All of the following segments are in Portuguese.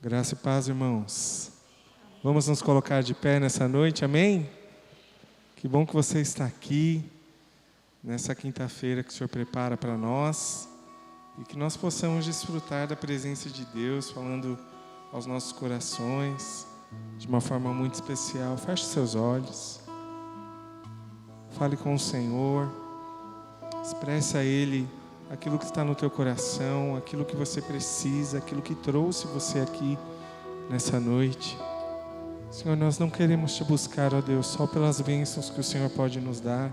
Graça e paz, irmãos. Vamos nos colocar de pé nessa noite, amém? Que bom que você está aqui, nessa quinta-feira que o Senhor prepara para nós, e que nós possamos desfrutar da presença de Deus, falando aos nossos corações, de uma forma muito especial. Feche seus olhos, fale com o Senhor, expresse a Ele aquilo que está no teu coração, aquilo que você precisa, aquilo que trouxe você aqui nessa noite. Senhor, nós não queremos te buscar, ó Deus, só pelas bênçãos que o Senhor pode nos dar,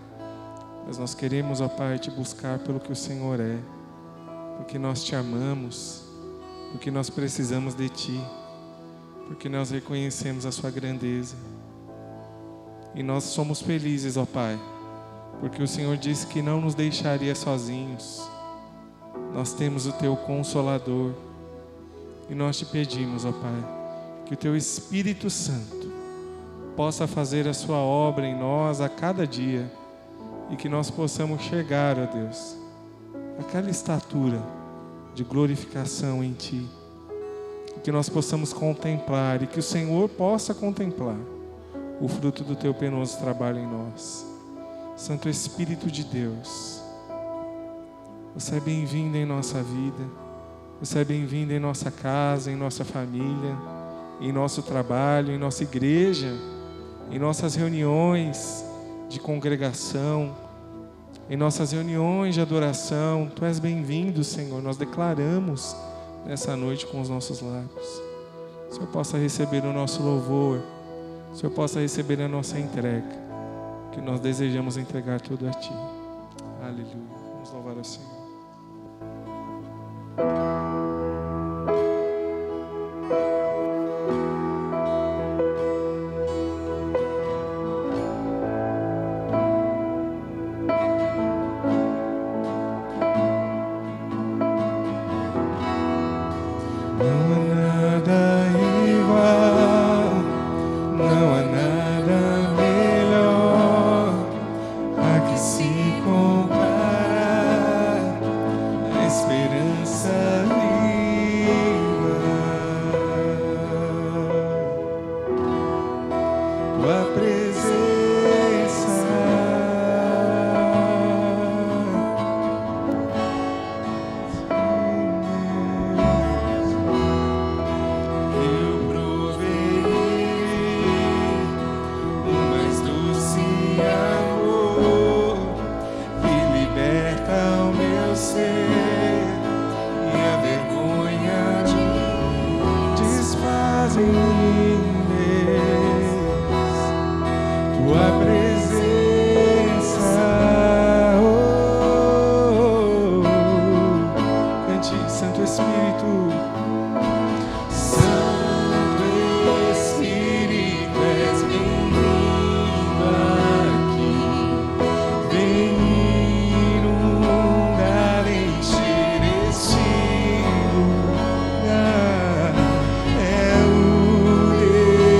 mas nós queremos, ó Pai, te buscar pelo que o Senhor é, porque nós te amamos, porque nós precisamos de Ti, porque nós reconhecemos a Sua grandeza. E nós somos felizes, ó Pai, porque o Senhor disse que não nos deixaria sozinhos. Nós temos o Teu Consolador, e nós te pedimos, ó Pai, que o Teu Espírito Santo possa fazer a Sua obra em nós a cada dia, e que nós possamos chegar, ó Deus, àquela estatura de glorificação em Ti, e que nós possamos contemplar, e que o Senhor possa contemplar o fruto do Teu penoso trabalho em nós. Santo Espírito de Deus, você é bem-vindo em nossa vida, você é bem-vindo em nossa casa, em nossa família, em nosso trabalho, em nossa igreja, em nossas reuniões de congregação, em nossas reuniões de adoração. Tu és bem-vindo, Senhor. Nós declaramos nessa noite com os nossos lábios. O Senhor possa receber o nosso louvor, o Senhor possa receber a nossa entrega, que nós desejamos entregar tudo a Ti. Aleluia. Vamos louvar ao Senhor.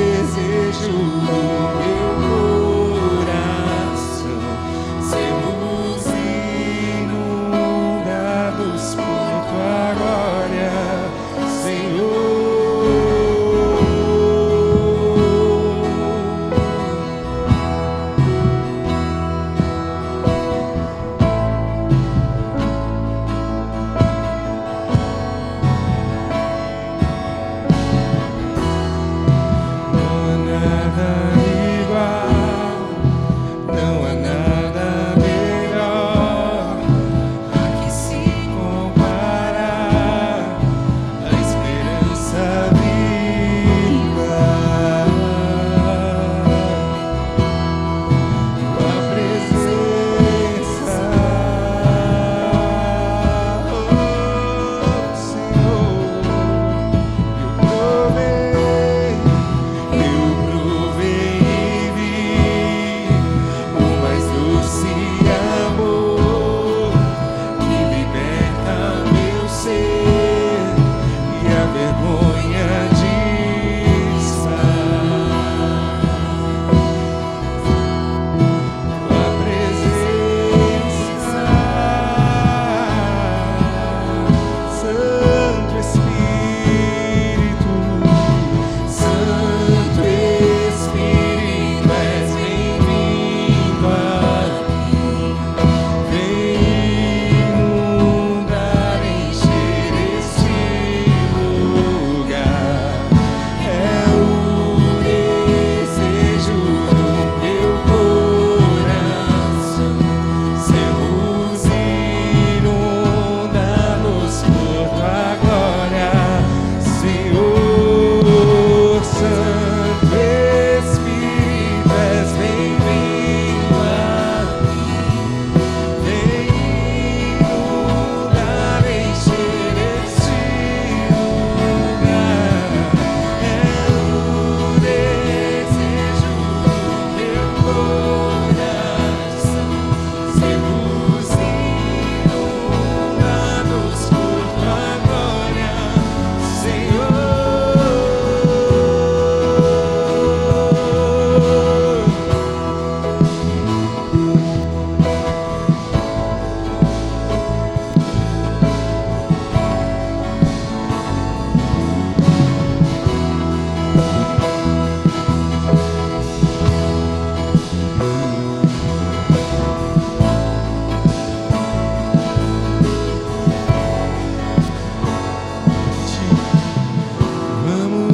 Desejo do meu coração.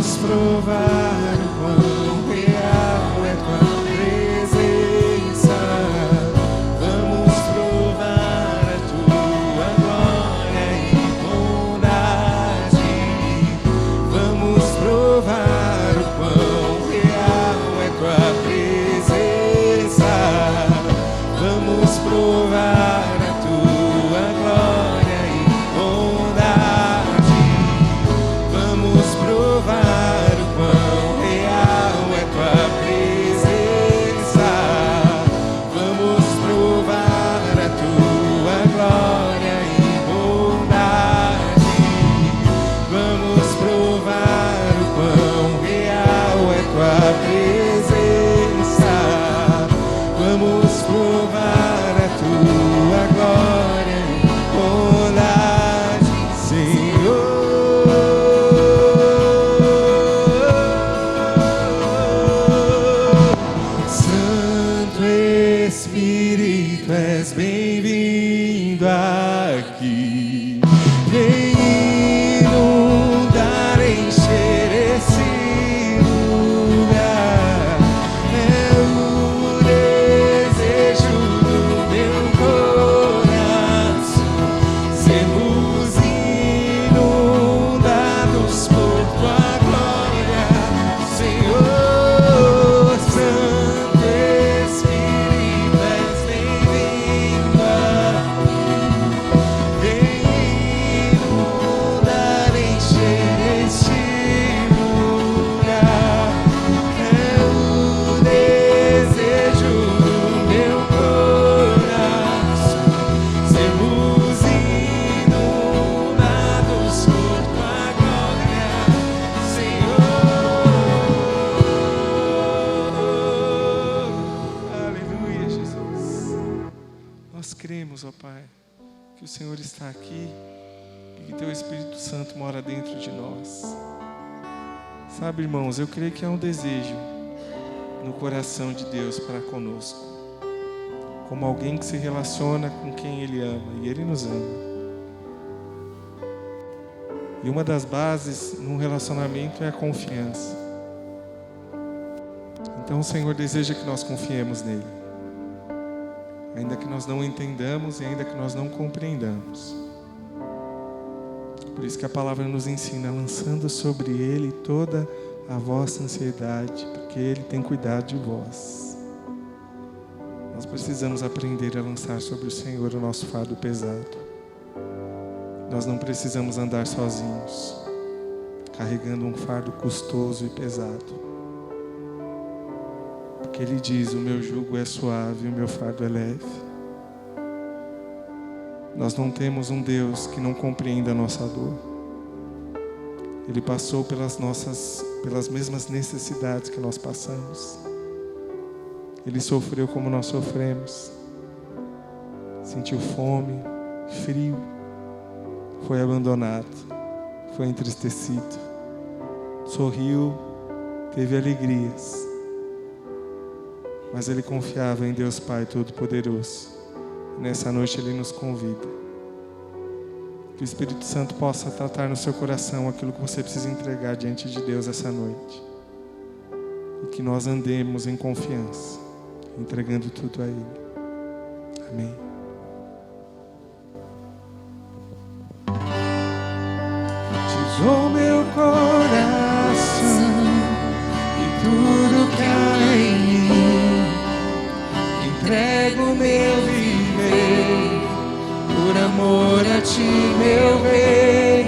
Vamos provar o quão real é tua presença. Vamos provar a tua glória e bondade. Vamos provar o quão real é tua presença. Vamos provar a tua glória e bondade. Vamos provar o quão real é tua presença. Vamos provar a tua glória e bondade. Vamos provar o quão real é tua presença. Vamos provar a tua glória e bondade, Senhor. Santo Espírito, és bem-vindo aqui. Vem inundar, encher esse lugar. É o desejo do meu coração. Sermos inundados por tua glória, Senhor. Santo Espírito, és bem-vindo aqui. Vem inundar, encher este lugar. É o desejo do meu coração. Sermos inundados por tua glória, Senhor. Aleluia, Jesus. Nós cremos, ó Pai, que o Senhor está aqui e que teu Espírito Santo mora dentro de nós. Sabe, irmãos, eu creio que há um desejo no coração de Deus para conosco, como alguém que se relaciona com quem Ele ama, e Ele nos ama. E uma das bases num relacionamento é a confiança. Então o Senhor deseja que nós confiemos nele, ainda que nós não entendamos e ainda que nós não compreendamos. Por isso que a palavra nos ensina, lançando sobre Ele toda a vossa ansiedade, porque Ele tem cuidado de vós. Nós precisamos aprender a lançar sobre o Senhor o nosso fardo pesado. Nós não precisamos andar sozinhos, carregando um fardo custoso e pesado. Porque Ele diz, o meu jugo é suave e o meu fardo é leve. Nós não temos um Deus que não compreenda a nossa dor. Ele passou pelas mesmas necessidades que nós passamos. Ele sofreu como nós sofremos. Sentiu fome, frio, foi abandonado, foi entristecido, sorriu, teve alegrias. Mas ele confiava em Deus Pai Todo-Poderoso. Nessa noite Ele nos convida. Que o Espírito Santo possa tratar no seu coração aquilo que você precisa entregar diante de Deus essa noite. E que nós andemos em confiança, entregando tudo a Ele. Amém. Te dou meu coração e tudo que há em mim. Entrego meu viver por amor a Ti, meu Rei.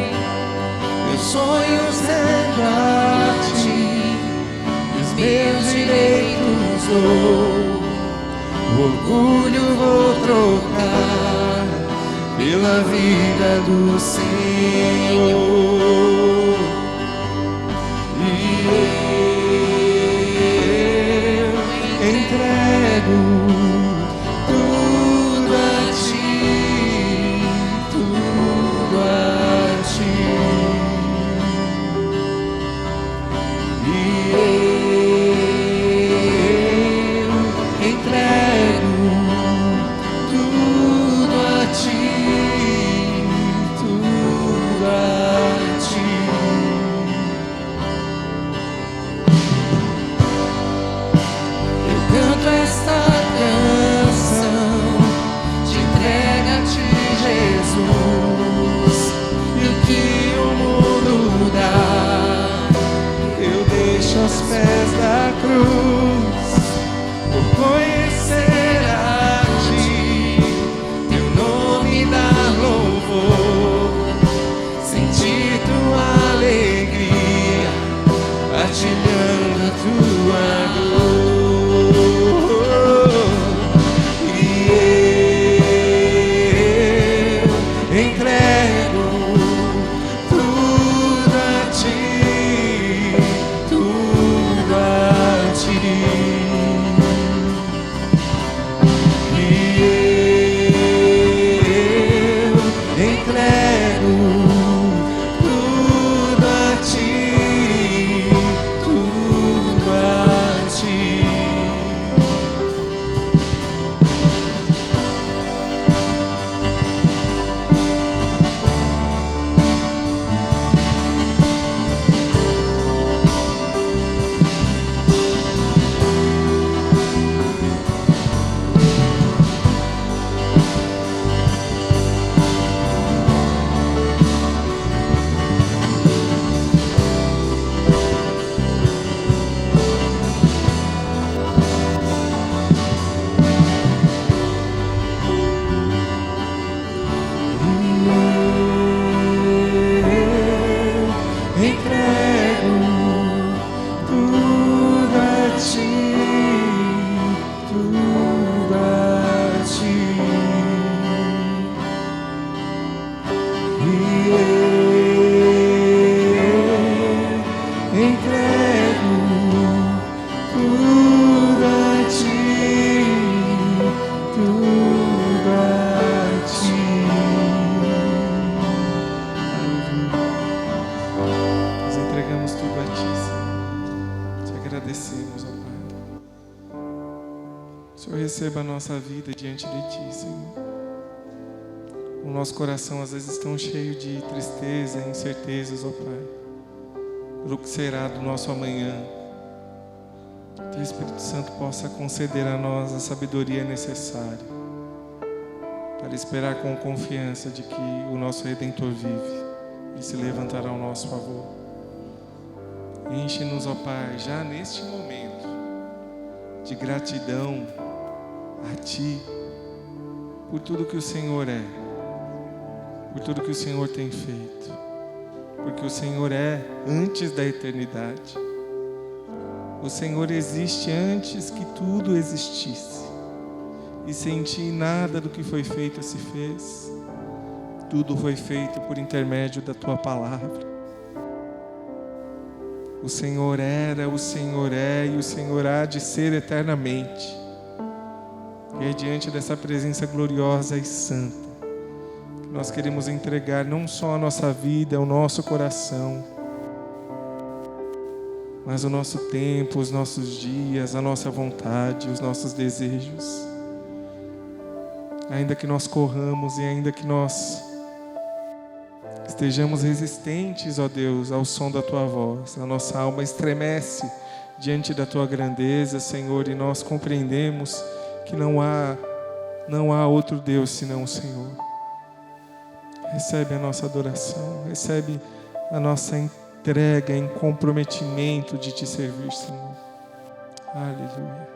Meus sonhos rendo a Ti, os meus direitos dou. O orgulho vou trocar pela vida do Senhor. E eu entrego tudo a Ti, tudo a Ti. E eu entrego tudo a Ti, tudo a Ti. aos pés da cruz, por conhecer a Ti, Teu nome dar louvor, sentir Tua alegria, partilhando a Tua dor. E eu entrego tudo a Ti, tudo a Ti. E eu entrego tudo a Ti, tudo a Ti. Entrego tudo a Ti, tudo a Ti. E eu entrego tudo a Ti, tudo a Ti. Nós entregamos tudo a Ti, Senhor. Te agradecemos, ó Pai. O Senhor receba a nossa vida diante de Ti, Senhor. O nosso coração às vezes tão cheio de tristeza e incertezas, ó Pai, pelo que será do nosso amanhã. Que o Espírito Santo possa conceder a nós a sabedoria necessária para esperar com confiança de que o nosso Redentor vive e se levantará ao nosso favor. Enche-nos, ó Pai, já neste momento, de gratidão a Ti, por tudo que o Senhor é, por tudo que o Senhor tem feito, porque o Senhor é antes da eternidade. O Senhor existe antes que tudo existisse, e sem Ti nada do que foi feito se fez. Tudo foi feito por intermédio da Tua palavra. O Senhor era, o Senhor é e o Senhor há de ser eternamente. E é diante dessa presença gloriosa e santa que nós queremos entregar não só a nossa vida, o nosso coração, mas o nosso tempo, os nossos dias, a nossa vontade, os nossos desejos. Ainda que nós corramos e ainda que nós estejamos resistentes, ó Deus, ao som da Tua voz, a nossa alma estremece diante da Tua grandeza, Senhor, e nós compreendemos que não há outro Deus senão o Senhor. Recebe a nossa adoração, recebe a nossa entrega em comprometimento de Te servir, Senhor. Aleluia.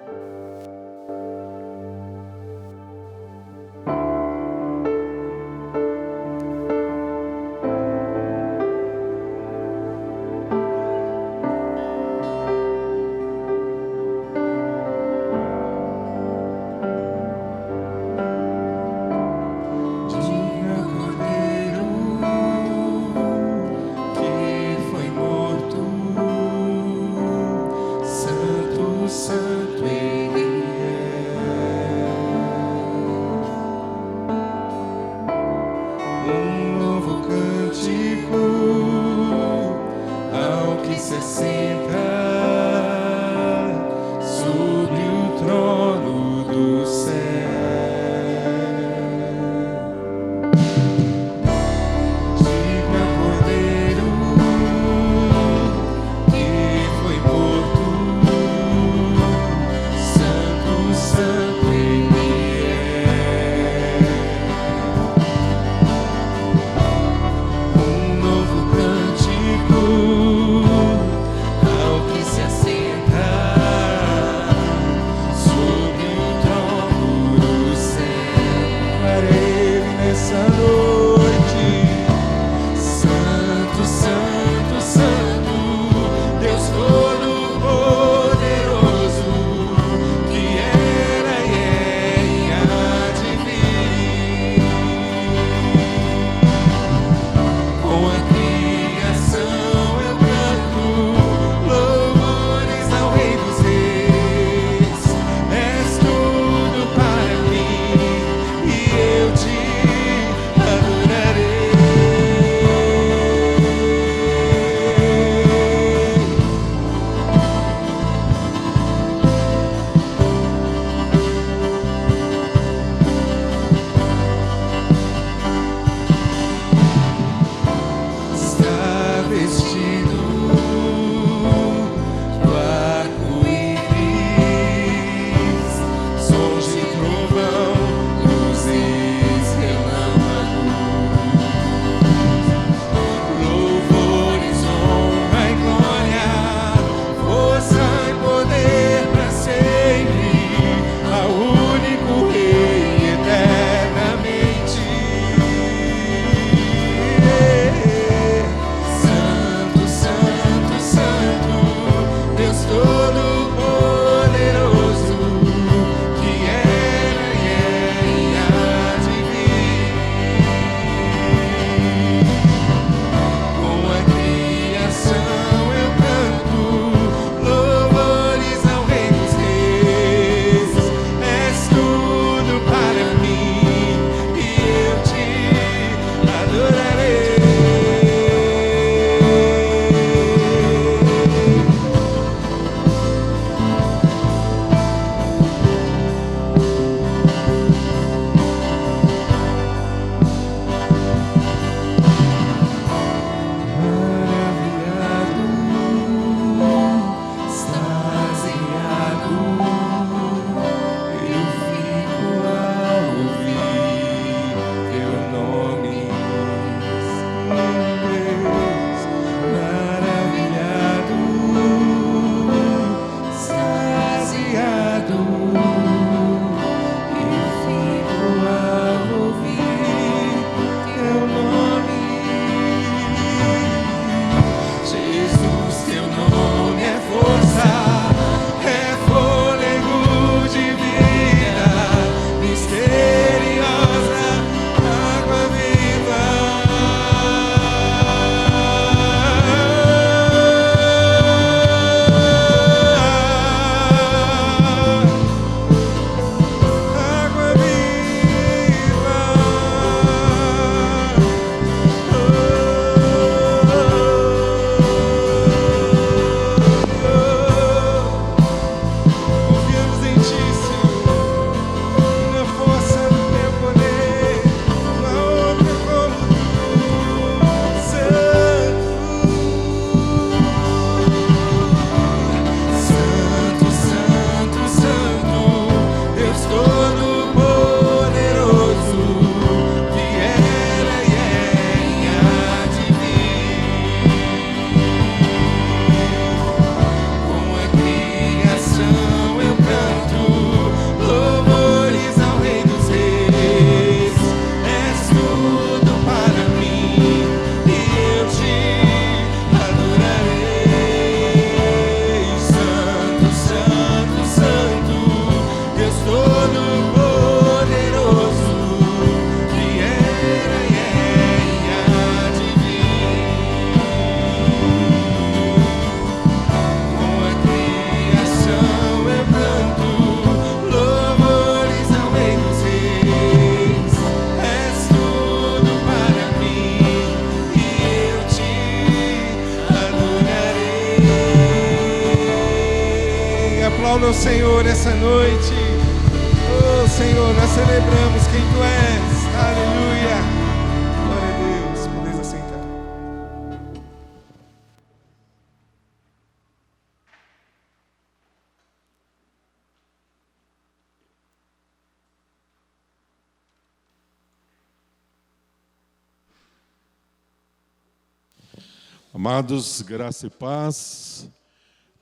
aplauda ao Senhor essa noite. Oh Senhor, nós celebramos quem Tu és. Aleluia. Glória a Deus. Podeis assentar. Amados, graça e paz,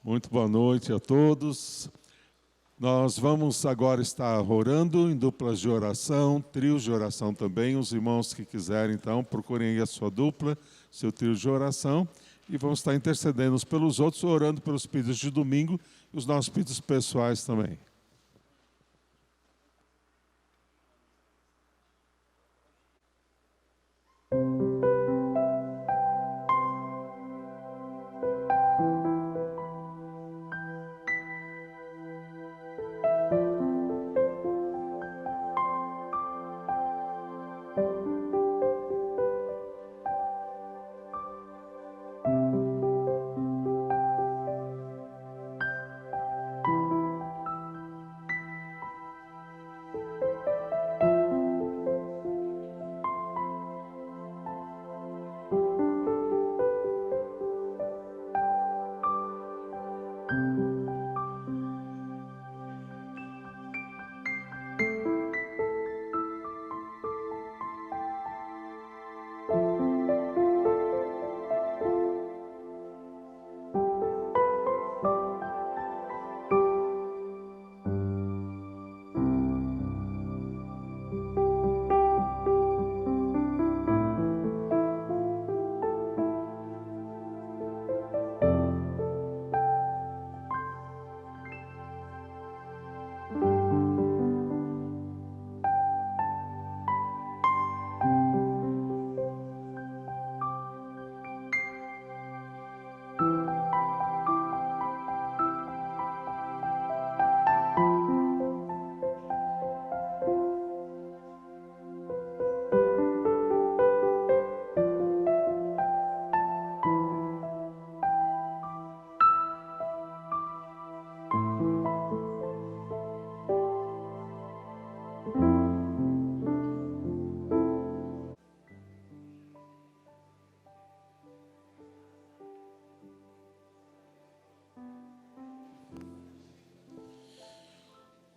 muito boa noite a todos. Nós vamos agora estar orando em duplas de oração, trios de oração também. Os irmãos que quiserem, então, procurem aí a sua dupla, seu trio de oração. E vamos estar intercedendo uns pelos outros, orando pelos pedidos de domingo e os nossos pedidos pessoais também.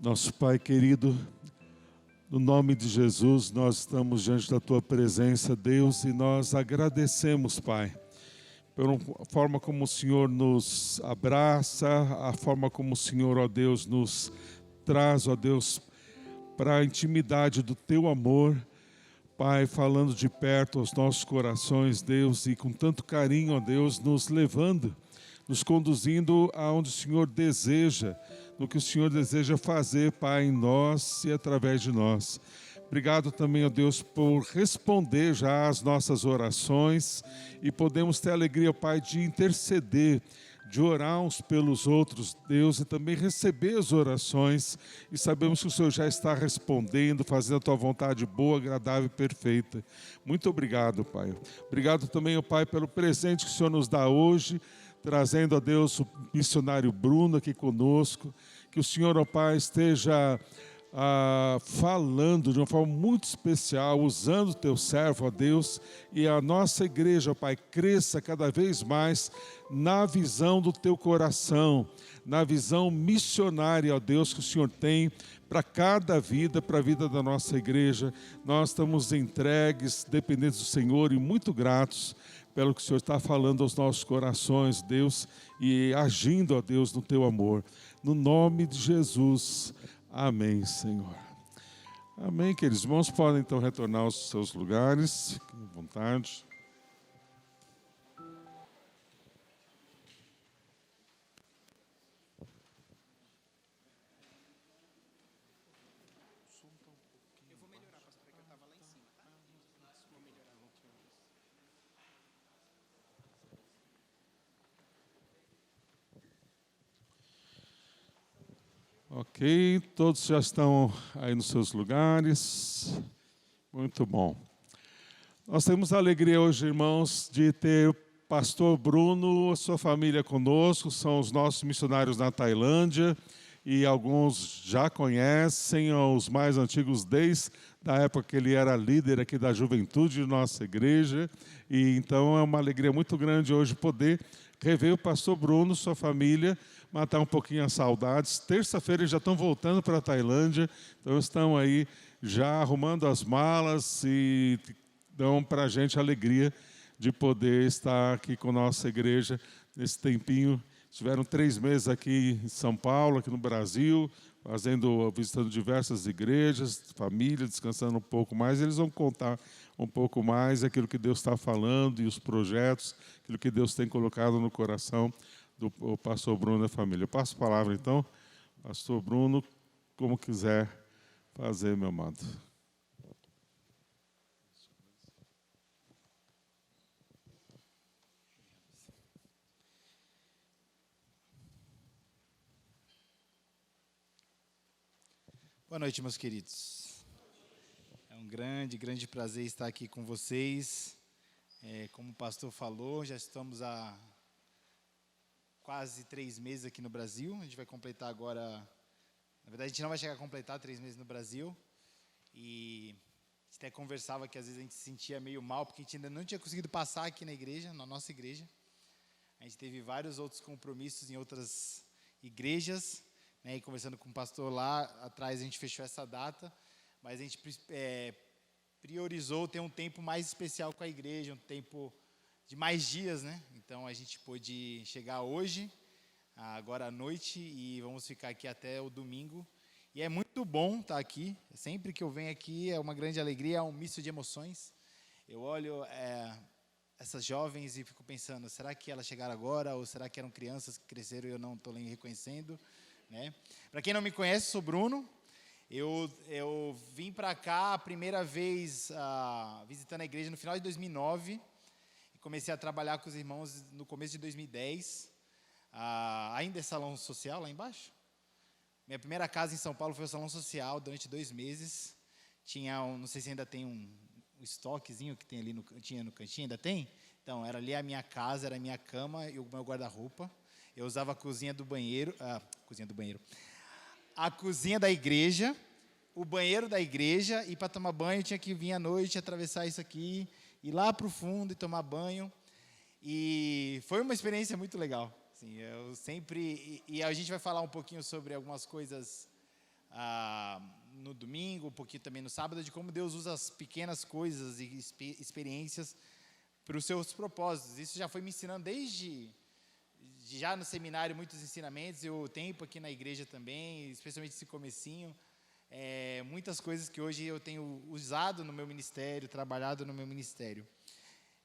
Nosso Pai querido, no nome de Jesus, nós estamos diante da Tua presença, Deus, e nós agradecemos, Pai, pela forma como o Senhor nos abraça, a forma como o Senhor, ó Deus, nos traz, ó Deus, para a intimidade do Teu amor, Pai, falando de perto aos nossos corações, Deus, e com tanto carinho, ó Deus, nos levando, nos conduzindo aonde o Senhor deseja, no que o Senhor deseja fazer, Pai, em nós e através de nós. Obrigado também, ó Deus, por responder já às nossas orações e podemos ter a alegria, Pai, de interceder, de orar uns pelos outros, Deus, e também receber as orações e sabemos que o Senhor já está respondendo, fazendo a Tua vontade boa, agradável e perfeita. Muito obrigado, Pai. Obrigado também, ó Pai, pelo presente que o Senhor nos dá hoje, trazendo a Deus o missionário Bruno aqui conosco, que o Senhor, ó Pai, esteja falando de uma forma muito especial, usando o Teu servo, ó Deus, e a nossa igreja, ó Pai, cresça cada vez mais na visão do Teu coração, na visão missionária, ó Deus, que o Senhor tem para cada vida, para a vida da nossa igreja. Nós estamos entregues, dependentes do Senhor e muito gratos pelo que o Senhor está falando aos nossos corações, Deus, e agindo, ó Deus, no Teu amor. No nome de Jesus, amém, Senhor. Amém, queridos irmãos, podem então retornar aos seus lugares, fiquem à vontade. Ok, todos já estão aí nos seus lugares. Muito bom. Nós temos a alegria hoje, irmãos, de ter Pastor Bruno, sua família conosco, são os nossos missionários na Tailândia, e alguns já conhecem, os mais antigos desde a época que ele era líder aqui da juventude de nossa igreja, e então é uma alegria muito grande hoje poder rever o pastor Bruno, sua família, matar um pouquinho as saudades. Terça-feira eles já estão voltando para a Tailândia, então estão aí já arrumando as malas e dão para a gente a alegria de poder estar aqui com a nossa igreja nesse tempinho. Tiveram 3 meses aqui em São Paulo, aqui no Brasil, visitando diversas igrejas, família, descansando um pouco mais. Eles vão contar um pouco mais aquilo que Deus está falando e os projetos, aquilo que Deus tem colocado no coração do pastor Bruno e da família. Eu passo a palavra, então, pastor Bruno, como quiser fazer, meu amado. Boa noite, meus queridos. É um grande prazer estar aqui com vocês. Como o pastor falou, já estamos há quase 3 meses aqui no Brasil. A gente vai completar agora... Na verdade, a gente não vai chegar a completar 3 meses no Brasil. E a gente até conversava que às vezes a gente se sentia meio mal, porque a gente ainda não tinha conseguido passar aqui na igreja, na nossa igreja. A gente teve vários outros compromissos em outras igrejas, né, e conversando com o pastor lá atrás, a gente fechou essa data, mas a gente priorizou ter um tempo mais especial com a igreja, um tempo de mais dias, né? Então a gente pôde chegar hoje, agora à noite, e vamos ficar aqui até o domingo. E é muito bom estar aqui. Sempre que eu venho aqui é uma grande alegria, é um misto de emoções. Eu olho essas jovens e fico pensando, será que elas chegaram agora, ou será que eram crianças que cresceram e eu não estou nem reconhecendo? Né? Para quem não me conhece, sou Bruno. Eu vim para cá a primeira vez visitando a igreja no final de 2009 e comecei a trabalhar com os irmãos no começo de 2010. Ainda é salão social lá embaixo? Minha primeira casa em São Paulo foi o salão social durante 2 meses. Tinha, não sei se ainda tem um estoquezinho que tem ali tinha no cantinho, ainda tem? Então, era ali a minha casa, era a minha cama e o meu guarda-roupa. Eu usava a cozinha do banheiro, a cozinha da igreja, o banheiro da igreja, e para tomar banho tinha que vir à noite, atravessar isso aqui, ir lá para o fundo e tomar banho. E foi uma experiência muito legal. Assim, eu sempre, e a gente vai falar um pouquinho sobre algumas coisas no domingo, um pouquinho também no sábado, de como Deus usa as pequenas coisas e experiências para os seus propósitos. Isso já foi me ensinando desde... já no seminário, muitos ensinamentos, e o tempo aqui na igreja também, especialmente esse comecinho, muitas coisas que hoje eu tenho usado no meu ministério, trabalhado no meu ministério.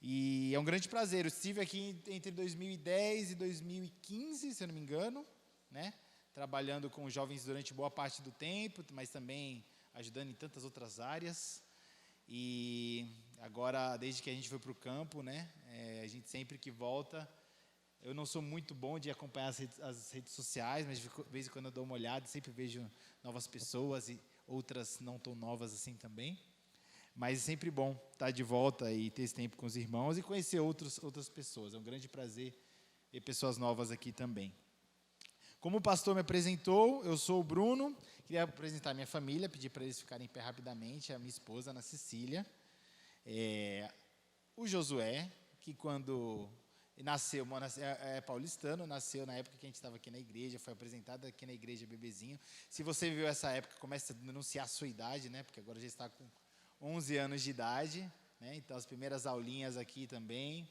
E é um grande prazer. Eu estive aqui entre 2010 e 2015, se eu não me engano, né? Trabalhando com jovens durante boa parte do tempo, mas também ajudando em tantas outras áreas. E agora, desde que a gente foi para o campo, né? A gente sempre que volta... Eu não sou muito bom de acompanhar as redes sociais, mas de vez em quando eu dou uma olhada, sempre vejo novas pessoas e outras não tão novas assim também. Mas é sempre bom estar de volta e ter esse tempo com os irmãos e conhecer outras pessoas. É um grande prazer ver pessoas novas aqui também. Como o pastor me apresentou, eu sou o Bruno. Queria apresentar a minha família, pedir para eles ficarem em pé rapidamente. A minha esposa, Ana Cecília. O Josué, que quando... nasceu, é paulistano, nasceu na época que a gente estava aqui na igreja, foi apresentado aqui na igreja bebezinho. Se você viveu essa época, comece a denunciar a sua idade, né? Porque agora já está com 11 anos de idade, né? Então as primeiras aulinhas aqui também.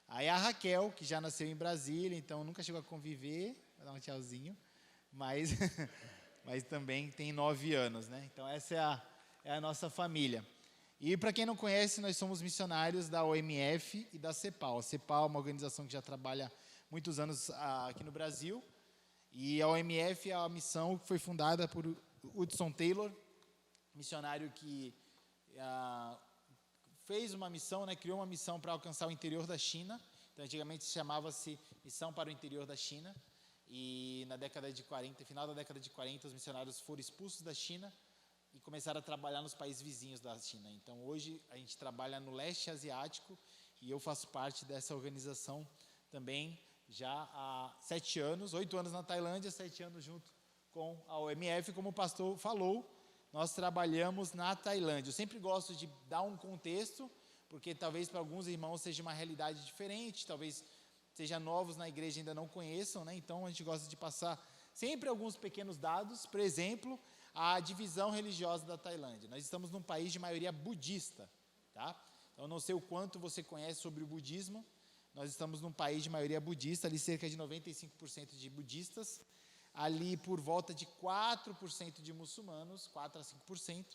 Aí a Raquel, que já nasceu em Brasília, então nunca chegou a conviver, vou dar um tchauzinho, mas, mas também tem 9 anos, né? Então essa é a nossa família. E para quem não conhece, nós somos missionários da OMF e da CEPAL. A CEPAL é uma organização que já trabalha muitos anos aqui no Brasil. E a OMF é a missão que foi fundada por Hudson Taylor, missionário que fez uma missão, né, criou uma missão para alcançar o interior da China. Então, antigamente chamava-se Missão para o Interior da China. E na década de 40, final da década de 40, os missionários foram expulsos da China e começaram a trabalhar nos países vizinhos da China. Então, hoje, a gente trabalha no leste asiático e eu faço parte dessa organização também já há 7 anos, 8 anos na Tailândia, 7 anos junto com a OMF. Como o pastor falou, nós trabalhamos na Tailândia. Eu sempre gosto de dar um contexto, porque talvez para alguns irmãos seja uma realidade diferente, talvez sejam novos na igreja e ainda não conheçam, né? Então a gente gosta de passar sempre alguns pequenos dados. Por exemplo, a divisão religiosa da Tailândia. Nós estamos num país de maioria budista, tá? Então, eu não sei o quanto você conhece sobre o budismo. Nós estamos num país de maioria budista, ali cerca de 95% de budistas, ali por volta de 4% de muçulmanos, 4 a 5%,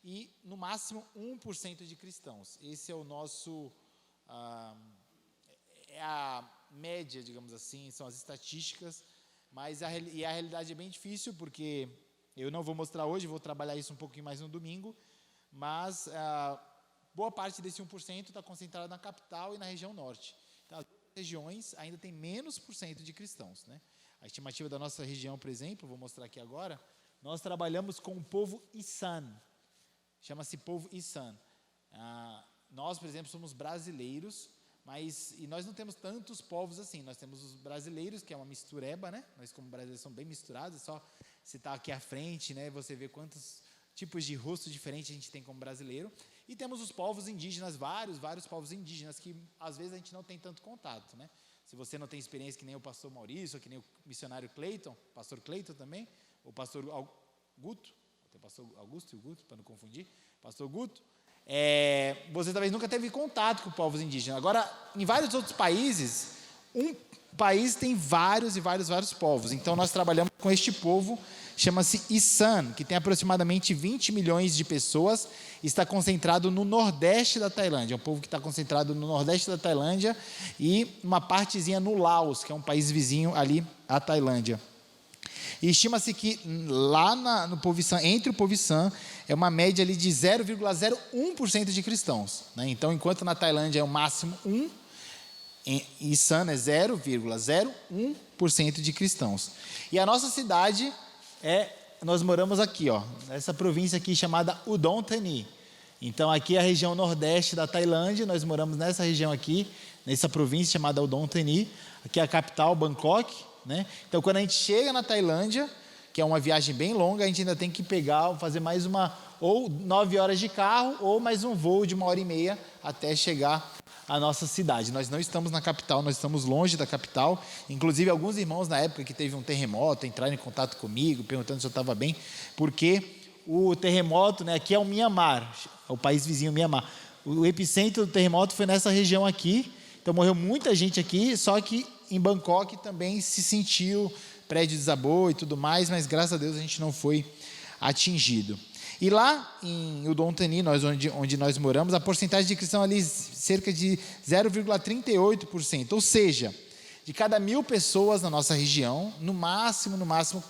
e no máximo 1% de cristãos. Esse é o nosso, é a média, digamos assim, são as estatísticas, mas a realidade é bem difícil, porque eu não vou mostrar hoje, vou trabalhar isso um pouquinho mais no domingo, mas boa parte desse 1% está concentrado na capital e na região norte. Então, as outras regiões ainda tem menos por cento de cristãos, né? A estimativa da nossa região, por exemplo, vou mostrar aqui agora, nós trabalhamos com o povo Isan, chama-se povo Isan. Nós, por exemplo, somos brasileiros, e nós não temos tantos povos assim. Nós temos os brasileiros, que é uma mistureba, né? Nós, como brasileiros, somos bem misturados. É só você estar aqui à frente, né? Você vê quantos tipos de rosto diferentes a gente tem como brasileiro. E temos os povos indígenas, vários povos indígenas, que às vezes a gente não tem tanto contato, né? Se você não tem experiência que nem o pastor Maurício, ou que nem o missionário Cleiton, pastor Cleiton também, o pastor Guto, tem o pastor Augusto e o Guto, para não confundir, pastor Guto, você talvez nunca teve contato com povos indígenas. Agora, em vários outros países, um país tem vários povos. Então, nós trabalhamos com este povo, chama-se Isan, que tem aproximadamente 20 milhões de pessoas, está concentrado no nordeste da Tailândia. É um povo que está concentrado no nordeste da Tailândia e uma partezinha no Laos, que é um país vizinho ali à Tailândia. E estima-se que lá no povo Isan, entre o povo Isan, é uma média ali de 0,01% de cristãos, né? Então, enquanto na Tailândia é o máximo 1%, em Isan é 0,01% de cristãos. E a nossa cidade nós moramos aqui, nessa província aqui chamada Udon Thani. Então, aqui é a região nordeste da Tailândia, nós moramos nessa região aqui, nessa província chamada Udon Thani, aqui é a capital, Bangkok, né? Então, quando a gente chega na Tailândia, que é uma viagem bem longa, a gente ainda tem que fazer mais ou 9 horas de carro, ou mais um voo de 1h30 até chegar à nossa cidade. Nós não estamos na capital, nós estamos longe da capital. Inclusive, alguns irmãos, na época que teve um terremoto, entraram em contato comigo, perguntando se eu estava bem, porque o terremoto, né, aqui é o Mianmar, o país vizinho Mianmar. O epicentro do terremoto foi nessa região aqui, então morreu muita gente aqui, só que em Bangkok também se sentiu, prédio desabou e tudo mais, mas graças a Deus a gente não foi atingido. E lá em Udon Thani, onde nós moramos, a porcentagem de cristãos ali cerca de 0,38%, ou seja, de cada 1.000 pessoas na nossa região, no máximo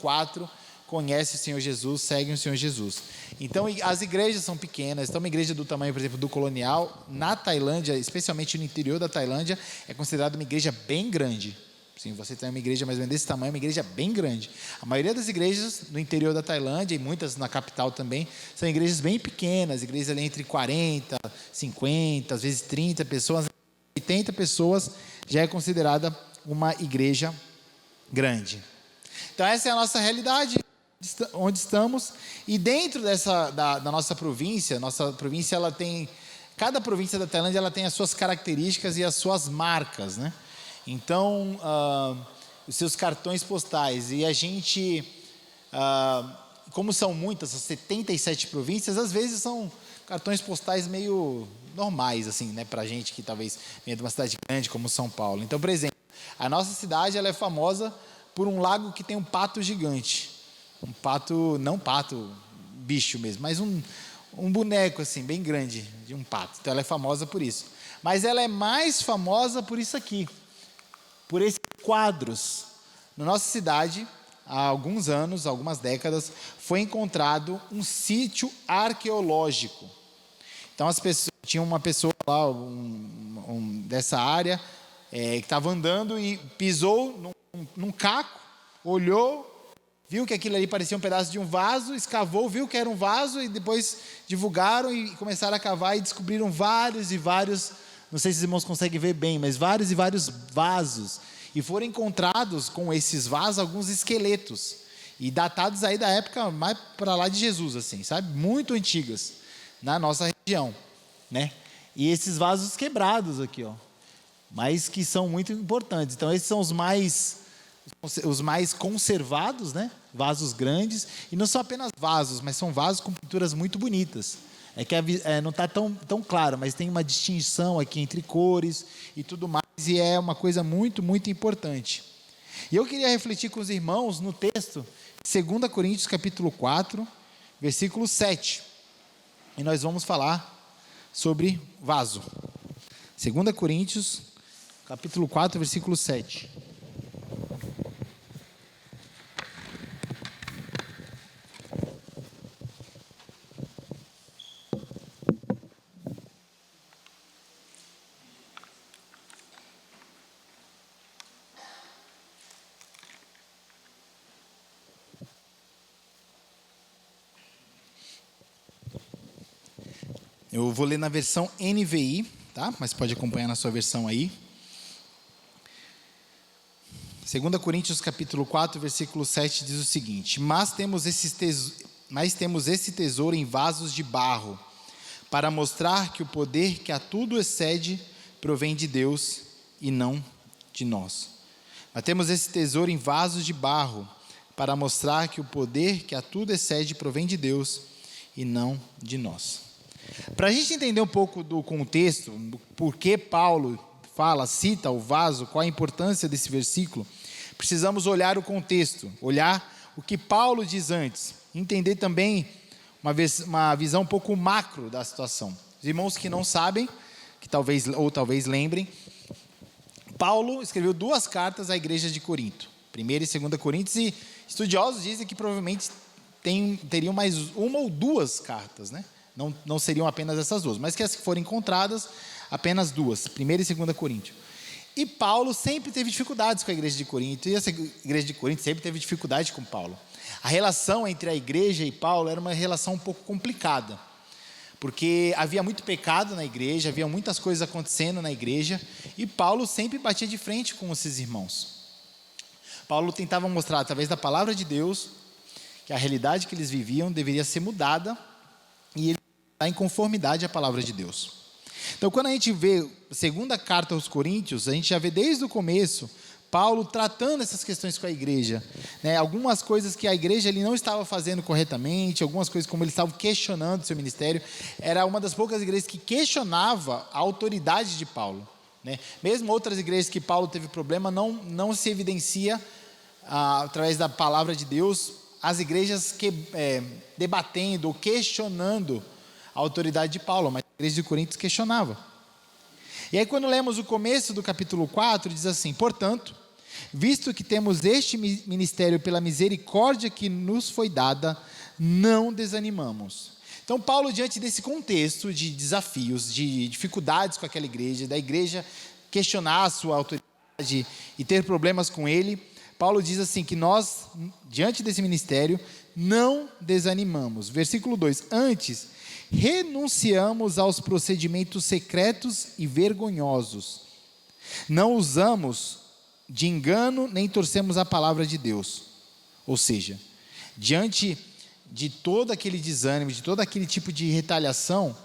4 conhecem o Senhor Jesus, seguem o Senhor Jesus. Então, as igrejas são pequenas. Então, uma igreja do tamanho, por exemplo, do Colonial, na Tailândia, especialmente no interior da Tailândia, é considerada uma igreja bem grande. Sim, você tem uma igreja mais ou menos desse tamanho, uma igreja bem grande. A maioria das igrejas no interior da Tailândia, e muitas na capital também, são igrejas bem pequenas, igrejas ali entre 40, 50, às vezes 30 pessoas, 80 pessoas, já é considerada uma igreja grande. Então, essa é a nossa realidade, onde estamos, e dentro da nossa província, cada província da Tailândia ela tem as suas características e as suas marcas, né? Então, os seus cartões postais, e a gente, como são muitas, as 77 províncias, às vezes são cartões postais meio normais, assim, né, para a gente que talvez venha de uma cidade grande como São Paulo. Então, por exemplo, a nossa cidade ela é famosa por um lago que tem um pato gigante, não pato, bicho mesmo, mas um boneco assim, bem grande, de um pato. Então, ela é famosa por isso. Mas ela é mais famosa por isso aqui, por esses quadros. Na nossa cidade, há alguns anos, algumas décadas, foi encontrado um sítio arqueológico. Então, tinha uma pessoa lá dessa área que estava andando e pisou num caco, olhou, viu que aquilo ali parecia um pedaço de um vaso, escavou, viu que era um vaso e depois divulgaram e começaram a cavar e descobriram vários e vários Não sei se os irmãos conseguem ver bem, mas vários e vários vasos. E foram encontrados com esses vasos alguns esqueletos. E datados aí da época mais para lá de Jesus, assim, sabe? Muito antigas na nossa região, né? E esses vasos quebrados aqui, ó, mas que são muito importantes. Então esses são os mais conservados, né? Vasos grandes, e não são apenas vasos, mas são vasos com pinturas muito bonitas. É que não está tão claro, mas tem uma distinção aqui entre cores e tudo mais, e é uma coisa muito, muito importante. E eu queria refletir com os irmãos no texto, 2 Coríntios capítulo 4, versículo 7. E nós vamos falar sobre vaso. 2 Coríntios capítulo 4, versículo 7. Eu vou ler na versão NVI, tá? Mas pode acompanhar na sua versão aí. 2 Coríntios capítulo 4, versículo 7 diz o seguinte: Mas temos esse tesouro em vasos de barro, para mostrar que o poder que a tudo excede provém de Deus e não de nós. Mas temos esse tesouro em vasos de barro, para mostrar que o poder que a tudo excede provém de Deus e não de nós. Para a gente entender um pouco do contexto, por que Paulo cita o vaso, qual a importância desse versículo, precisamos olhar o contexto, olhar o que Paulo diz antes, entender também uma visão um pouco macro da situação. Os irmãos que não sabem, que talvez lembrem, Paulo escreveu 2 cartas à igreja de Corinto, 1 e 2 Coríntios, e estudiosos dizem que provavelmente teriam mais uma ou 2 cartas, né? Não seriam apenas essas 2, mas que as que foram encontradas, apenas 2, 1 e 2 Coríntios. E Paulo sempre teve dificuldades com a igreja de Corinto, e essa igreja de Corinto sempre teve dificuldade com Paulo. A relação entre a igreja e Paulo era uma relação um pouco complicada, porque havia muito pecado na igreja, havia muitas coisas acontecendo na igreja, e Paulo sempre batia de frente com esses irmãos. Paulo tentava mostrar, através da palavra de Deus, que a realidade que eles viviam deveria ser mudada, e ele está em conformidade à palavra de Deus. Então, quando a gente vê a segunda carta aos Coríntios, a gente já vê desde o começo Paulo tratando essas questões com a igreja, né? Algumas coisas que a igreja ele não estava fazendo corretamente, algumas coisas como ele estava questionando o seu ministério. Era uma das poucas igrejas que questionava a autoridade de Paulo, né? Mesmo outras igrejas que Paulo teve problema, não se evidencia através da palavra de Deus as igrejas debatendo ou questionando a autoridade de Paulo, mas a igreja de Corinto questionava. E aí quando lemos o começo do capítulo 4, diz assim: Portanto, visto que temos este ministério pela misericórdia que nos foi dada, não desanimamos. Então Paulo, diante desse contexto de desafios, de dificuldades com aquela igreja, da igreja questionar a sua autoridade e ter problemas com ele, Paulo diz assim que nós, diante desse ministério, não desanimamos. Versículo 2: Antes, renunciamos aos procedimentos secretos e vergonhosos. Não usamos de engano, nem torcemos a palavra de Deus. Ou seja, diante de todo aquele desânimo, de todo aquele tipo de retaliação,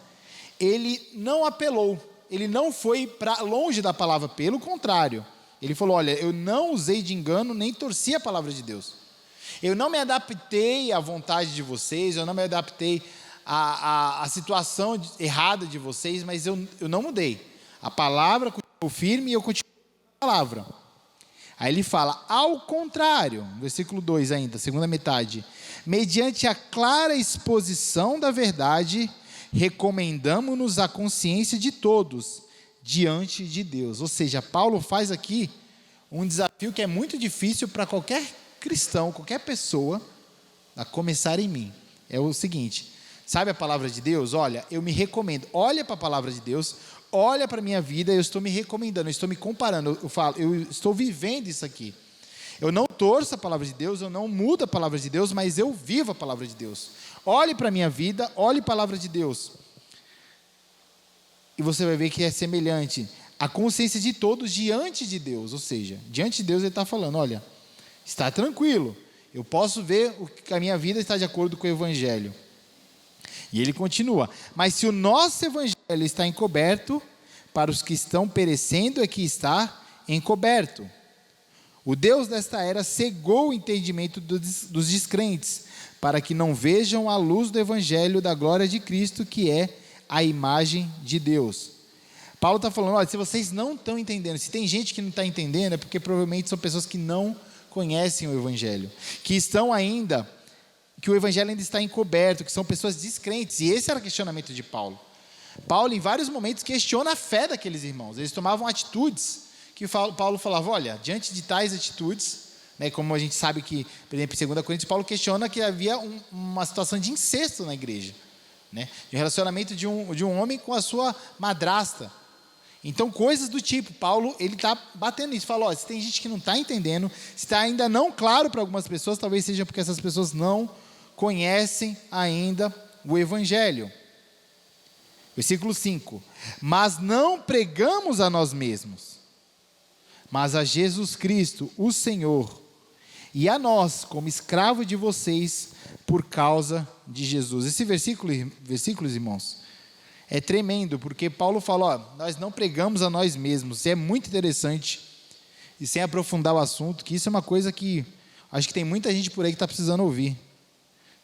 ele não apelou, ele não foi para longe da palavra, pelo contrário. Ele falou: olha, eu não usei de engano, nem torci a palavra de Deus. Eu não me adaptei à vontade de vocês, eu não me adaptei à situação errada de vocês, mas eu não mudei. A palavra continuou firme e eu continuo com a palavra. Aí ele fala: ao contrário, versículo 2 ainda, segunda metade, mediante a clara exposição da verdade, recomendamo-nos à consciência de todos, diante de Deus. Ou seja, Paulo faz aqui um desafio que é muito difícil para qualquer cristão, qualquer pessoa, a começar em mim. É o seguinte: sabe a palavra de Deus? Olha, eu me recomendo, olha para a palavra de Deus, olha para a minha vida, eu estou me recomendando, eu estou me comparando, eu estou vivendo isso aqui. Eu não torço a palavra de Deus, eu não mudo a palavra de Deus, mas eu vivo a palavra de Deus. Olhe para a minha vida, olhe a palavra de Deus. e você vai ver que é semelhante à consciência de todos diante de Deus. Ou seja, diante de Deus ele está falando, olha, está tranquilo, eu posso ver que a minha vida está de acordo com o Evangelho. E ele continua, mas se o nosso Evangelho está encoberto, para os que estão perecendo é que está encoberto. O Deus desta era cegou o entendimento dos descrentes, para que não vejam a luz do Evangelho da glória de Cristo, que é a imagem de Deus. Paulo está falando, olha, se vocês não estão entendendo, se tem gente que não está entendendo, é porque provavelmente são pessoas que não conhecem o Evangelho, que estão ainda, que o Evangelho ainda está encoberto, que são pessoas descrentes, e esse era o questionamento de Paulo. Paulo, em vários momentos, questiona a fé daqueles irmãos, eles tomavam atitudes, que Paulo falava, olha, diante de tais atitudes, né, como a gente sabe que, por exemplo, em 2 Coríntios, Paulo questiona que havia uma situação de incesto na igreja, né, de um relacionamento de um homem com a sua madrasta. Então, coisas do tipo, Paulo, ele está batendo nisso, fala, se tem gente que não está entendendo, se está ainda não claro para algumas pessoas, talvez seja porque essas pessoas não conhecem ainda o Evangelho. Versículo 5, mas não pregamos a nós mesmos, mas a Jesus Cristo, o Senhor, e a nós, como escravo de vocês, por causa de Jesus. Esse versículos, irmãos, é tremendo, porque Paulo fala, nós não pregamos a nós mesmos. É muito interessante, e sem aprofundar o assunto, que isso é uma coisa que acho que tem muita gente por aí que está precisando ouvir.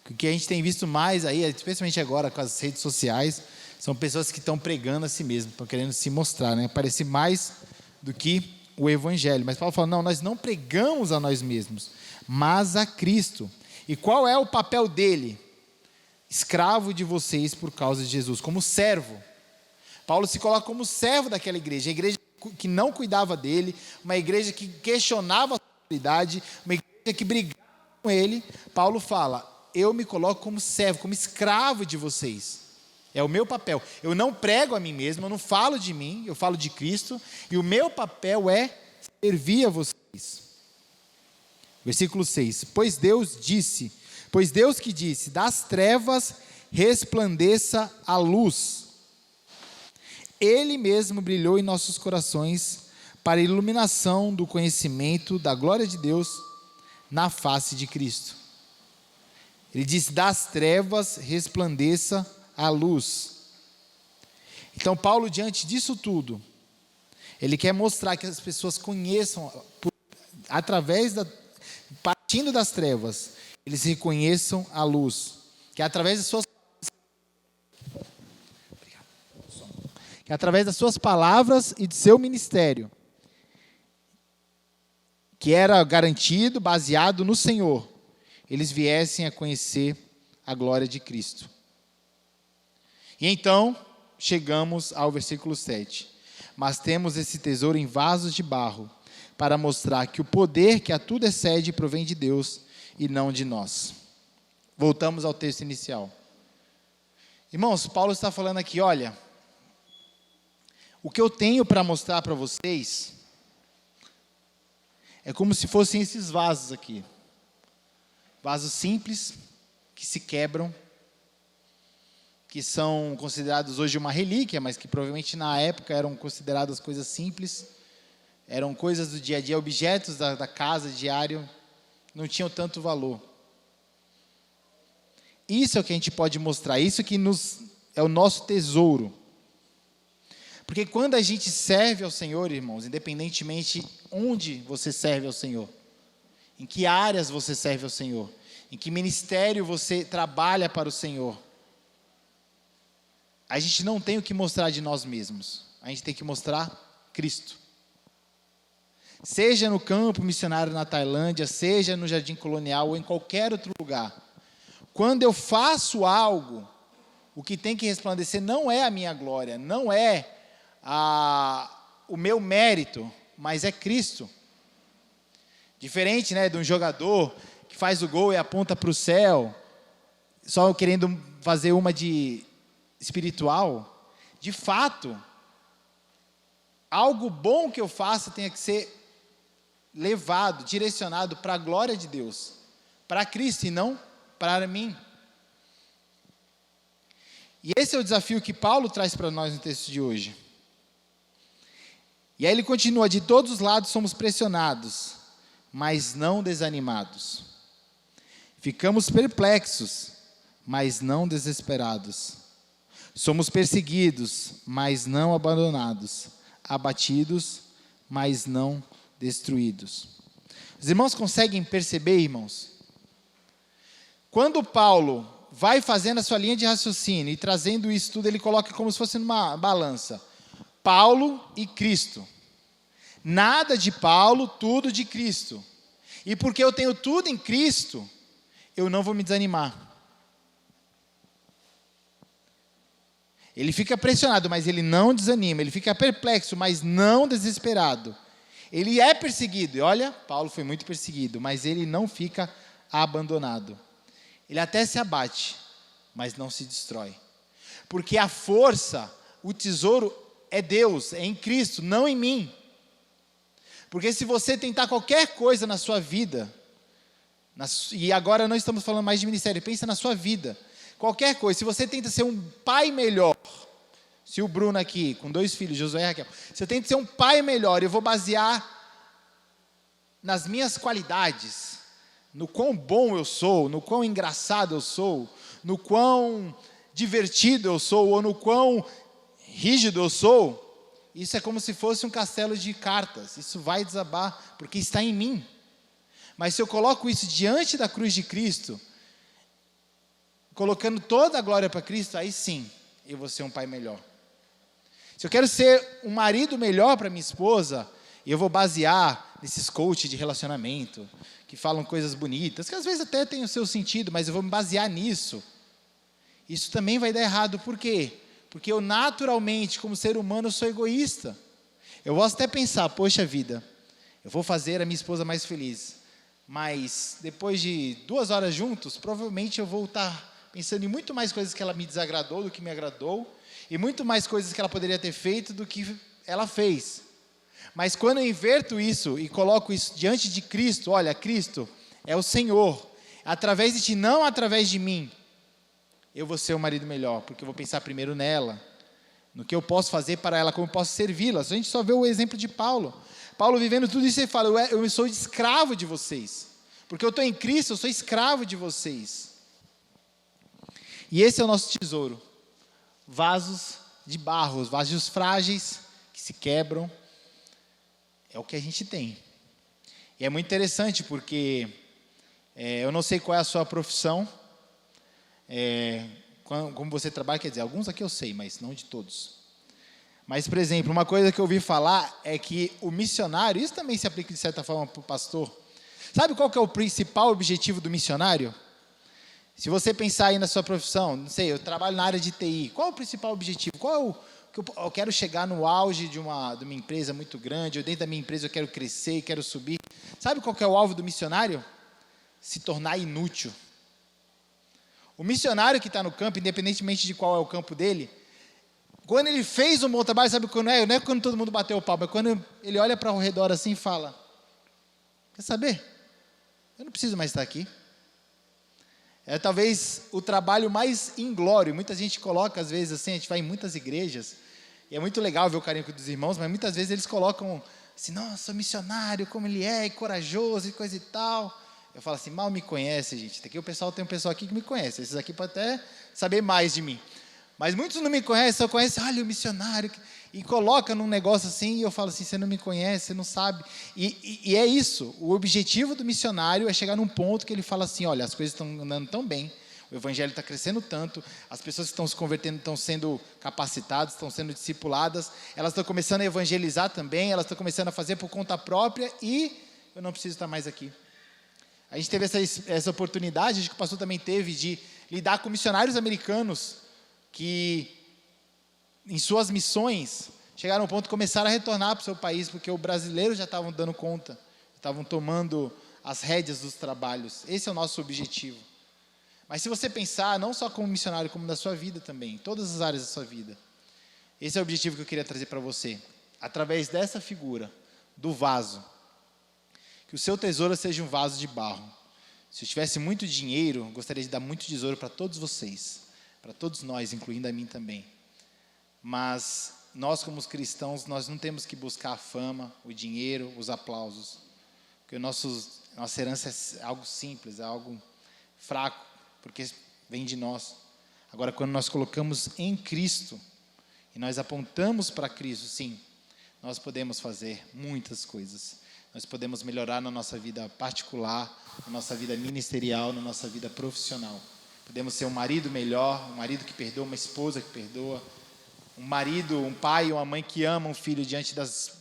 O que a gente tem visto mais aí, especialmente agora com as redes sociais, são pessoas que estão pregando a si mesmas, estão querendo se mostrar, né? Parece mais do que o Evangelho. Mas Paulo fala, não, nós não pregamos a nós mesmos, mas a Cristo. E qual é o papel dele? Escravo de vocês por causa de Jesus, como servo. Paulo se coloca como servo daquela igreja, a igreja que não cuidava dele, uma igreja que questionava a sua autoridade, uma igreja que brigava com ele. Paulo fala, eu me coloco como servo, como escravo de vocês. É o meu papel. Eu não prego a mim mesmo, eu não falo de mim, eu falo de Cristo, e o meu papel é servir a vocês. Versículo 6, pois Deus que disse, das trevas resplandeça a luz. Ele mesmo brilhou em nossos corações para a iluminação do conhecimento da glória de Deus na face de Cristo. Ele disse, das trevas resplandeça a luz. Então Paulo, diante disso tudo, ele quer mostrar que as pessoas conheçam, partindo das trevas, eles reconheçam a luz, que através das suas palavras e de seu ministério, que era garantido, baseado no Senhor, eles viessem a conhecer a glória de Cristo. E então, chegamos ao versículo 7. Mas temos esse tesouro em vasos de barro, para mostrar que o poder que a tudo excede provém de Deus e não de nós. Voltamos ao texto inicial. Irmãos, Paulo está falando aqui, olha, o que eu tenho para mostrar para vocês é como se fossem esses vasos aqui. Vasos simples, que se quebram, que são considerados hoje uma relíquia, mas que provavelmente na época eram consideradas coisas simples, eram coisas do dia a dia, objetos da casa diário, não tinham tanto valor. Isso é o que a gente pode mostrar, isso que é o nosso tesouro. Porque quando a gente serve ao Senhor, irmãos, independentemente onde você serve ao Senhor, em que áreas você serve ao Senhor, em que ministério você trabalha para o Senhor, a gente não tem o que mostrar de nós mesmos, a gente tem que mostrar Cristo. Seja no campo missionário na Tailândia, seja no Jardim Colonial ou em qualquer outro lugar. Quando eu faço algo, o que tem que resplandecer não é a minha glória, não é o meu mérito, mas é Cristo. Diferente, né, de um jogador que faz o gol e aponta para o céu, só querendo fazer uma de espiritual. De fato, algo bom que eu faça tem que ser levado, direcionado para a glória de Deus, para Cristo e não para mim. E esse é o desafio que Paulo traz para nós no texto de hoje. E aí ele continua: de todos os lados somos pressionados, mas não desanimados. Ficamos perplexos, mas não desesperados. Somos perseguidos, mas não abandonados. Abatidos, mas não destruídos. Os irmãos conseguem perceber, irmãos? Quando Paulo vai fazendo a sua linha de raciocínio e trazendo isso tudo, ele coloca como se fosse numa balança. Paulo e Cristo. Nada de Paulo, tudo de Cristo. E porque eu tenho tudo em Cristo, eu não vou me desanimar. Ele fica pressionado, mas ele não desanima. Ele fica perplexo, mas não desesperado. Ele é perseguido. E olha, Paulo foi muito perseguido, mas ele não fica abandonado. Ele até se abate, mas não se destrói. Porque a força, o tesouro é Deus, é em Cristo, não em mim. Porque se você tentar qualquer coisa na sua vida, e agora não estamos falando mais de ministério, pensa na sua vida. Qualquer coisa, se você tenta ser um pai melhor, se o Bruno aqui, com 2 filhos, Josué e Raquel, se eu tento ser um pai melhor, eu vou basear nas minhas qualidades, no quão bom eu sou, no quão engraçado eu sou, no quão divertido eu sou, ou no quão rígido eu sou, isso é como se fosse um castelo de cartas, isso vai desabar, porque está em mim. Mas se eu coloco isso diante da cruz de Cristo, colocando toda a glória para Cristo, aí sim, eu vou ser um pai melhor. Se eu quero ser um marido melhor para minha esposa, eu vou basear nesses coaches de relacionamento, que falam coisas bonitas, que às vezes até tem o seu sentido, mas eu vou me basear nisso. Isso também vai dar errado, por quê? Porque eu naturalmente, como ser humano, eu sou egoísta. Eu posso até pensar, poxa vida, eu vou fazer a minha esposa mais feliz, mas depois de 2 horas juntos, provavelmente eu vou estar pensando em muito mais coisas que ela me desagradou do que me agradou, e muito mais coisas que ela poderia ter feito do que ela fez. Mas quando eu inverto isso e coloco isso diante de Cristo, olha, Cristo é o Senhor, através de ti, não através de mim, eu vou ser um marido melhor, porque eu vou pensar primeiro nela, no que eu posso fazer para ela, como eu posso servi-la. A gente só vê o exemplo de Paulo. Paulo vivendo tudo isso, ele fala, eu sou escravo de vocês, porque eu estou em Cristo, eu sou escravo de vocês. E esse é o nosso tesouro, vasos de barro, vasos frágeis, que se quebram, é o que a gente tem. E é muito interessante, porque eu não sei qual é a sua profissão, como você trabalha, quer dizer, alguns aqui eu sei, mas não de todos. Mas, por exemplo, uma coisa que eu ouvi falar é que o missionário, isso também se aplica de certa forma para o pastor. Sabe qual que é o principal objetivo do missionário? Se você pensar aí na sua profissão, não sei, eu trabalho na área de TI, qual é o principal objetivo? Qual é o que eu quero chegar no auge de uma empresa muito grande, ou dentro da minha empresa eu quero crescer, quero subir. Sabe qual que é o alvo do missionário? Se tornar inútil. O missionário que está no campo, independentemente de qual é o campo dele, quando ele fez um bom trabalho, sabe quando é? Não é quando todo mundo bateu o pau, mas quando ele olha para o redor assim e fala, quer saber? Eu não preciso mais estar aqui. É talvez o trabalho mais inglório. Muita gente coloca, às vezes, assim, a gente vai em muitas igrejas, e é muito legal ver o carinho dos irmãos, mas muitas vezes eles colocam assim, nossa, missionário, como ele é corajoso e coisa e tal. Eu falo assim, mal me conhece, gente. Aqui tem um pessoal aqui que me conhece. Esses aqui podem até saber mais de mim. Mas muitos não me conhecem, só conhecem, olha, o missionário. E coloca num negócio assim, e eu falo assim, você não me conhece, você não sabe. E é isso, o objetivo do missionário é chegar num ponto que ele fala assim, olha, as coisas estão andando tão bem, o evangelho está crescendo tanto, as pessoas que estão se convertendo estão sendo capacitadas, estão sendo discipuladas, elas estão começando a evangelizar também, elas estão começando a fazer por conta própria, e eu não preciso estar mais aqui. A gente teve essa oportunidade, acho que o pastor também teve, de lidar com missionários americanos, que em suas missões chegaram ao ponto de começar a retornar para o seu país, porque os brasileiros já estavam dando conta, estavam tomando as rédeas dos trabalhos. Esse é o nosso objetivo. Mas se você pensar, não só como missionário, como na sua vida também, em todas as áreas da sua vida, esse é o objetivo que eu queria trazer para você. Através dessa figura, do vaso, que o seu tesouro seja um vaso de barro. Se eu tivesse muito dinheiro, eu gostaria de dar muito tesouro para todos vocês, para todos nós, incluindo a mim também. Mas nós, como os cristãos, nós não temos que buscar a fama, o dinheiro, os aplausos. Porque nossa herança é algo simples, é algo fraco, porque vem de nós. Agora, quando nós colocamos em Cristo, e nós apontamos para Cristo, sim, nós podemos fazer muitas coisas. Nós podemos melhorar na nossa vida particular, na nossa vida ministerial, na nossa vida profissional. Podemos ser um marido melhor, um marido que perdoa, uma esposa que perdoa, um marido, um pai, uma mãe que ama um filho diante das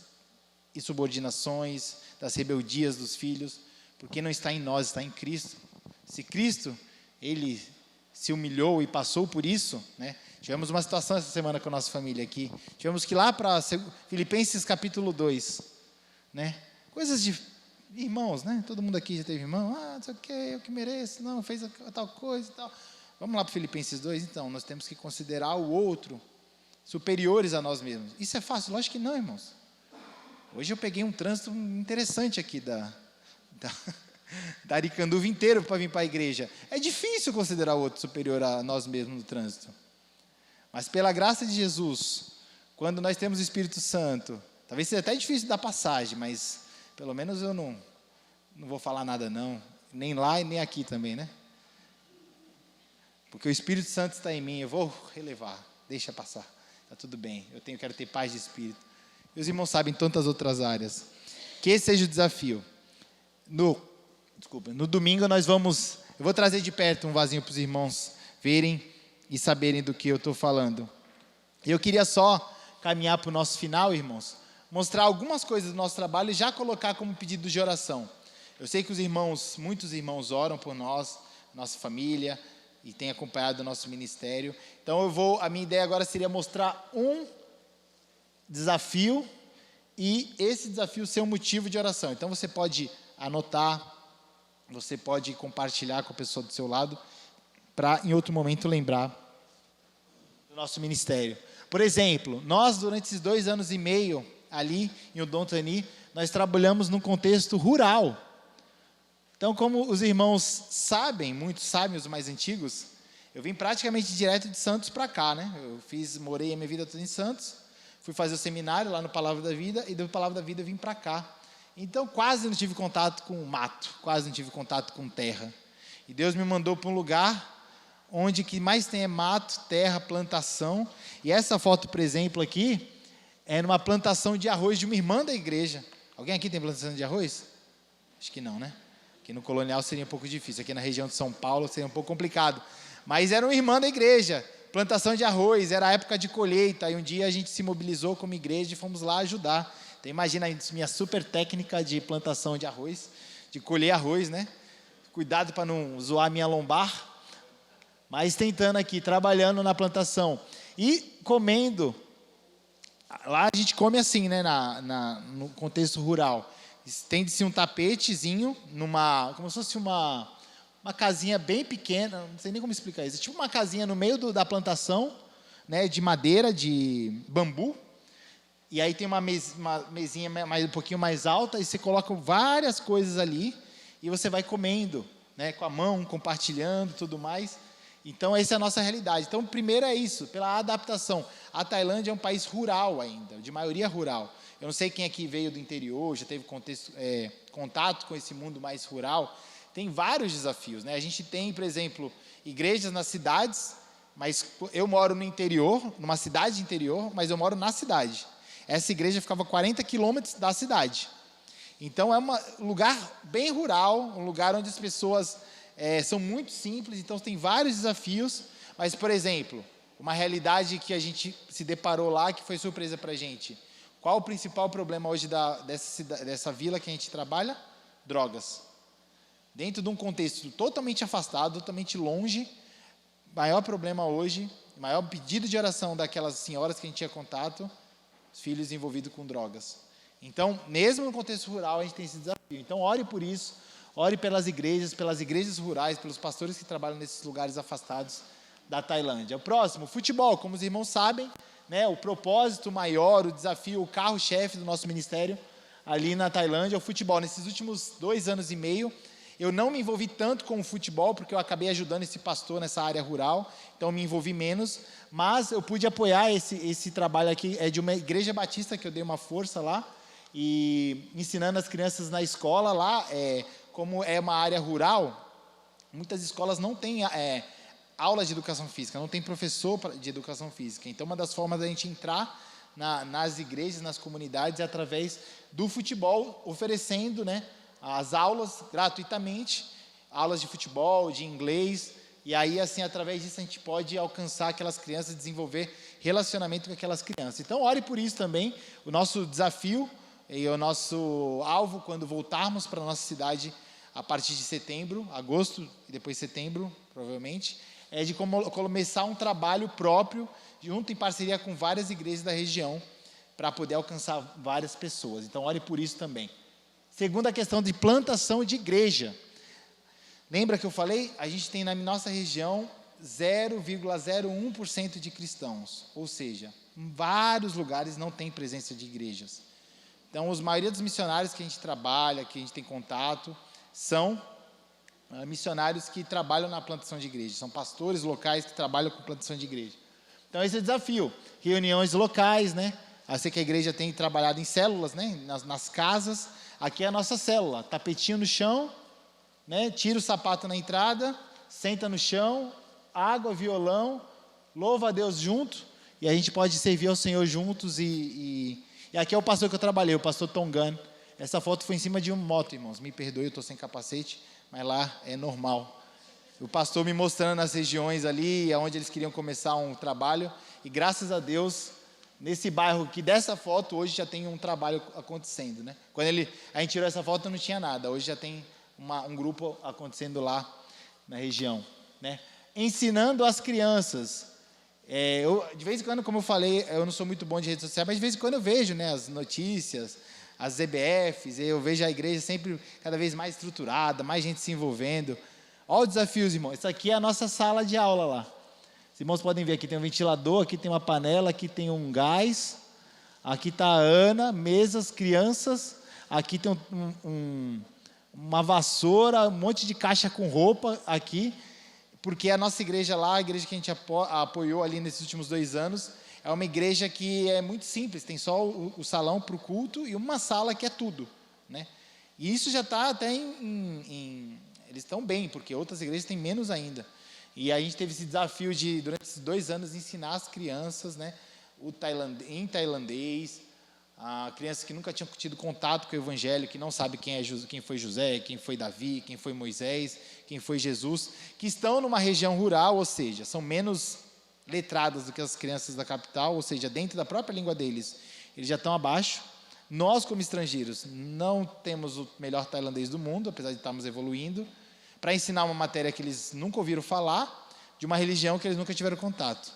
insubordinações, das rebeldias dos filhos, porque não está em nós, está em Cristo. Se Cristo, Ele se humilhou e passou por isso, né? Tivemos uma situação essa semana com a nossa família aqui, tivemos que ir lá para Filipenses capítulo 2, né? Coisas de irmãos, né? Todo mundo aqui já teve irmão, não sei o que, eu que mereço, não, fez tal coisa e tal. Vamos lá para Filipenses 2, então, nós temos que considerar o outro superiores a nós mesmos. Isso é fácil? Lógico que não, irmãos. Hoje eu peguei um trânsito interessante aqui da Aricanduva inteiro para vir para a igreja. É difícil considerar o outro superior a nós mesmos no trânsito. Mas pela graça de Jesus, quando nós temos o Espírito Santo, talvez seja até difícil dar passagem, mas pelo menos eu não vou falar nada não, nem lá e nem aqui também, né? Porque o Espírito Santo está em mim, eu vou relevar, deixa passar, está tudo bem, quero ter paz de espírito. E os irmãos sabem em tantas outras áreas. Que esse seja o desafio. No domingo eu vou trazer de perto um vasinho para os irmãos verem e saberem do que eu estou falando. Eu queria só caminhar para o nosso final, irmãos, mostrar algumas coisas do nosso trabalho e já colocar como pedido de oração. Eu sei que muitos irmãos oram por nós, nossa família, e têm acompanhado o nosso ministério. Então a minha ideia agora seria mostrar um desafio e esse desafio ser um motivo de oração. Então você pode anotar, você pode compartilhar com a pessoa do seu lado, para em outro momento lembrar do nosso ministério. Por exemplo, nós durante esses 2 anos e meio ali em Odontani, nós trabalhamos num contexto rural. Então, como os irmãos sabem, muitos sabem, os mais antigos, eu vim praticamente direto de Santos para cá, né? Morei a minha vida toda em Santos, fui fazer o seminário lá no Palavra da Vida, e do Palavra da Vida eu vim para cá. Então, quase não tive contato com mato, quase não tive contato com terra. E Deus me mandou para um lugar onde o que mais tem é mato, terra, plantação. E essa foto, por exemplo, aqui, é numa plantação de arroz de uma irmã da igreja. Alguém aqui tem plantação de arroz? Acho que não, né? Aqui no Colonial seria um pouco difícil, aqui na região de São Paulo seria um pouco complicado. Mas era uma irmã da igreja, plantação de arroz, era a época de colheita, e um dia a gente se mobilizou como igreja e fomos lá ajudar. Então imagina a minha super técnica de plantação de arroz, de colher arroz, né? Cuidado para não zoar a minha lombar, mas tentando aqui, trabalhando na plantação. E comendo, lá a gente come assim, né? No contexto rural. Estende-se um tapetezinho, como se fosse uma casinha bem pequena, não sei nem como explicar isso. É tipo uma casinha no meio da plantação, né, de madeira, de bambu. E aí tem uma mesinha um pouquinho mais alta, e você coloca várias coisas ali, e você vai comendo, né, com a mão, compartilhando, tudo mais. Então, essa é a nossa realidade. Então, primeiro é isso, pela adaptação. A Tailândia é um país rural ainda, de maioria rural. Eu não sei quem aqui veio do interior, já teve contato com esse mundo mais rural. Tem vários desafios, né? A gente tem, por exemplo, igrejas nas cidades, mas eu moro no interior, numa cidade interior, mas eu moro na cidade. Essa igreja ficava a 40 quilômetros da cidade. Então, é um lugar bem rural, um lugar onde as pessoas são muito simples, então tem vários desafios. Mas, por exemplo, uma realidade que a gente se deparou lá, que foi surpresa para a gente. Qual o principal problema hoje dessa vila que a gente trabalha? Drogas. Dentro de um contexto totalmente afastado, totalmente longe, maior problema hoje, maior pedido de oração daquelas senhoras que a gente tinha contato, os filhos envolvidos com drogas. Então, mesmo no contexto rural, a gente tem esse desafio. Então, ore por isso, ore pelas igrejas rurais, pelos pastores que trabalham nesses lugares afastados da Tailândia. O próximo, futebol. Como os irmãos sabem, né, o propósito maior, o desafio, o carro-chefe do nosso ministério ali na Tailândia é o futebol. Nesses últimos 2 anos e meio, Eu não me envolvi tanto com o futebol, porque eu acabei ajudando esse pastor nessa área rural, então eu me envolvi menos, mas eu pude apoiar esse trabalho aqui, é de uma igreja batista que eu dei uma força lá, e ensinando as crianças na escola lá, como é uma área rural, muitas escolas não têm aulas de educação física, não tem professor de educação física. Então, uma das formas da gente entrar nas igrejas, nas comunidades, é através do futebol, oferecendo, né, as aulas gratuitamente, aulas de futebol, de inglês, e aí, assim, através disso, a gente pode alcançar aquelas crianças, desenvolver relacionamento com aquelas crianças. Então, ore por isso também. O nosso desafio e o nosso alvo, quando voltarmos para a nossa cidade, a partir de setembro, agosto e depois setembro, provavelmente, é de começar um trabalho próprio, junto em parceria com várias igrejas da região, para poder alcançar várias pessoas. Então, ore por isso também. Segunda questão de plantação de igreja. Lembra que eu falei? A gente tem na nossa região 0,01% de cristãos, ou seja, em vários lugares não tem presença de igrejas. Então, a maioria dos missionários que a gente trabalha, que a gente tem contato, são missionários que trabalham na plantação de igreja, são pastores locais que trabalham com plantação de igreja. Então, esse é o desafio, reuniões locais, né? Eu sei que a igreja tem trabalhado em células, né? Nas casas. Aqui é a nossa célula, tapetinho no chão, né? Tira o sapato na entrada, senta no chão, água, violão, louva a Deus junto, e a gente pode servir ao Senhor juntos. E aqui é o pastor que eu trabalhei, o pastor Tongan. Essa foto foi em cima de uma moto, irmãos, me perdoe, eu estou sem capacete, mas lá é normal. O pastor me mostrando as regiões ali, onde eles queriam começar um trabalho, e graças a Deus, nesse bairro que dessa foto, hoje já tem um trabalho acontecendo, né? Quando a gente tirou essa foto, não tinha nada, hoje já tem um grupo acontecendo lá na região, né? Ensinando as crianças. De vez em quando, como eu falei, eu não sou muito bom de redes sociais, mas de vez em quando eu vejo, né, as notícias, as ZBFs, eu vejo a igreja sempre cada vez mais estruturada, mais gente se envolvendo. Olha os desafios, irmãos. Isso aqui é a nossa sala de aula lá. Os irmãos podem ver, aqui tem um ventilador, aqui tem uma panela, aqui tem um gás, aqui está a Ana, mesas, crianças, aqui tem uma vassoura, um monte de caixa com roupa aqui, porque a nossa igreja lá, a igreja que a gente apoiou ali nesses últimos 2 anos, é uma igreja que é muito simples, tem só o salão para o culto e uma sala que é tudo, né? E isso já está até eles estão bem, porque outras igrejas têm menos ainda. E a gente teve esse desafio de, durante esses 2 anos, ensinar as crianças, né, em tailandês, crianças que nunca tinham tido contato com o evangelho, que não sabem quem foi José, quem foi Davi, quem foi Moisés, quem foi Jesus, que estão numa região rural, ou seja, são menos letradas do que as crianças da capital, ou seja, dentro da própria língua deles, eles já estão abaixo. Nós, como estrangeiros, não temos o melhor tailandês do mundo, apesar de estarmos evoluindo, para ensinar uma matéria que eles nunca ouviram falar, de uma religião que eles nunca tiveram contato.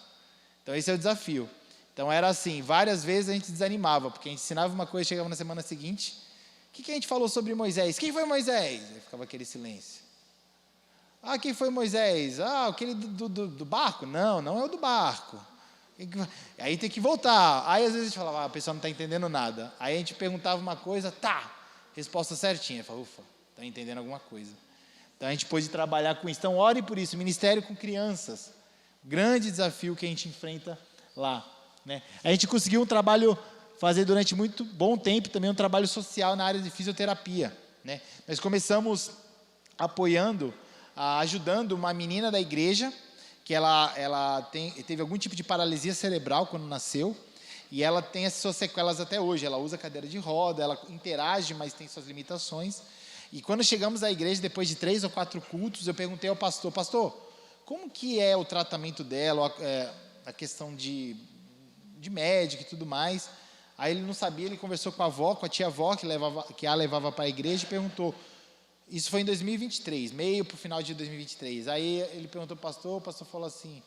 Então, esse é o desafio. Então, era assim, várias vezes a gente desanimava, porque a gente ensinava uma coisa, chegava na semana seguinte, o que a gente falou sobre Moisés? Quem foi Moisés? Aí ficava aquele silêncio. Quem foi Moisés? Aquele do barco? Não é o do barco. Aí tem que voltar. Aí às vezes a gente falava, a pessoa não está entendendo nada. Aí a gente perguntava uma coisa, resposta certinha. Falava, ufa, está entendendo alguma coisa. Então a gente pôde trabalhar com isso. Então ore por isso, ministério com crianças. Grande desafio que a gente enfrenta lá, né? A gente conseguiu um trabalho, fazer durante muito bom tempo, também um trabalho social na área de fisioterapia, né? Nós começamos apoiando, ajudando uma menina da igreja, que ela teve algum tipo de paralisia cerebral quando nasceu, e ela tem as suas sequelas até hoje. Ela usa cadeira de roda, ela interage, mas tem suas limitações. E quando chegamos à igreja, depois de 3 ou 4 cultos, eu perguntei ao pastor, como que é o tratamento dela, a questão de médico e tudo mais. Aí ele não sabia, ele conversou com a tia-avó, que a levava para a igreja, e perguntou. Isso foi em 2023, meio para o final de 2023. Aí ele perguntou ao pastor, o pastor falou assim,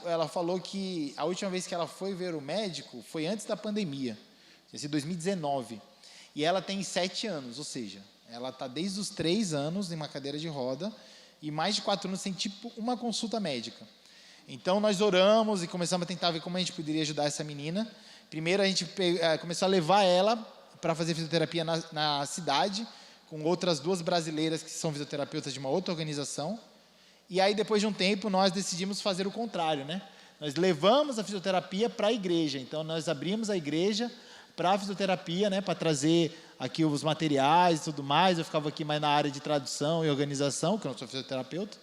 ela falou que a última vez que ela foi ver o médico foi antes da pandemia, em 2019. E ela tem 7 anos, ou seja, ela está desde os 3 anos em uma cadeira de roda e mais de 4 anos sem tipo uma consulta médica. Então nós oramos e começamos a tentar ver como a gente poderia ajudar essa menina. Primeiro a gente começou a levar ela para fazer fisioterapia na cidade, com outras 2 brasileiras que são fisioterapeutas de uma outra organização. E aí, depois de um tempo, nós decidimos fazer o contrário, né? Nós levamos a fisioterapia para a igreja. Então, nós abrimos a igreja para a fisioterapia, né? Para trazer aqui os materiais e tudo mais. Eu ficava aqui mais na área de tradução e organização, que eu não sou fisioterapeuta.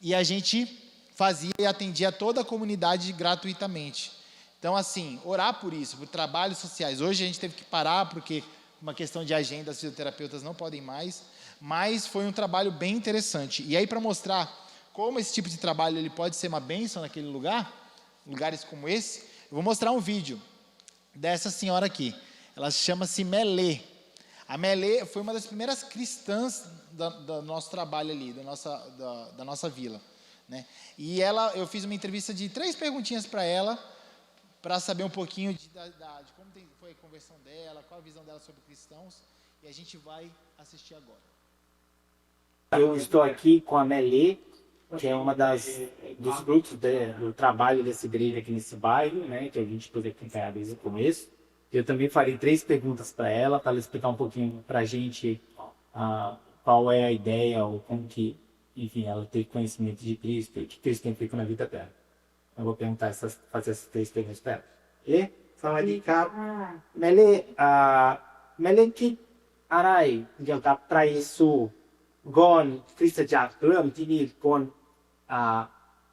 E a gente fazia e atendia toda a comunidade gratuitamente. Então, assim, orar por isso, por trabalhos sociais. Hoje a gente teve que parar, porque uma questão de agenda, as fisioterapeutas não podem mais, mas foi um trabalho bem interessante. E aí, para mostrar como esse tipo de trabalho ele pode ser uma bênção naquele lugar, lugares como esse, eu vou mostrar um vídeo dessa senhora aqui. Ela chama-se Melê. A Melê foi uma das primeiras cristãs do nosso trabalho ali, da nossa vila, né? E eu fiz uma entrevista de 3 perguntinhas para ela, para saber um pouquinho de como foi a conversão dela, qual a visão dela sobre cristãos, e a gente vai assistir agora. Eu estou aqui com a Melê, que é uma dos frutos do trabalho dessa igreja aqui nesse bairro, né, que a gente pôde acompanhar desde o começo. Eu também farei 3 perguntas para ela explicar um pouquinho para a gente qual é a ideia, ou como que, enfim, ela teve conhecimento de Cristo, e o que Cristo tem feito na vida dela. Eu vou fazer essas 3 perguntas para ela. E, Sawadee-ครับ แม่เล่คิดอะไรเกี่ยวกับไตรเยซูก่อนคริสตจักรเริ่มที่นี่ก่อน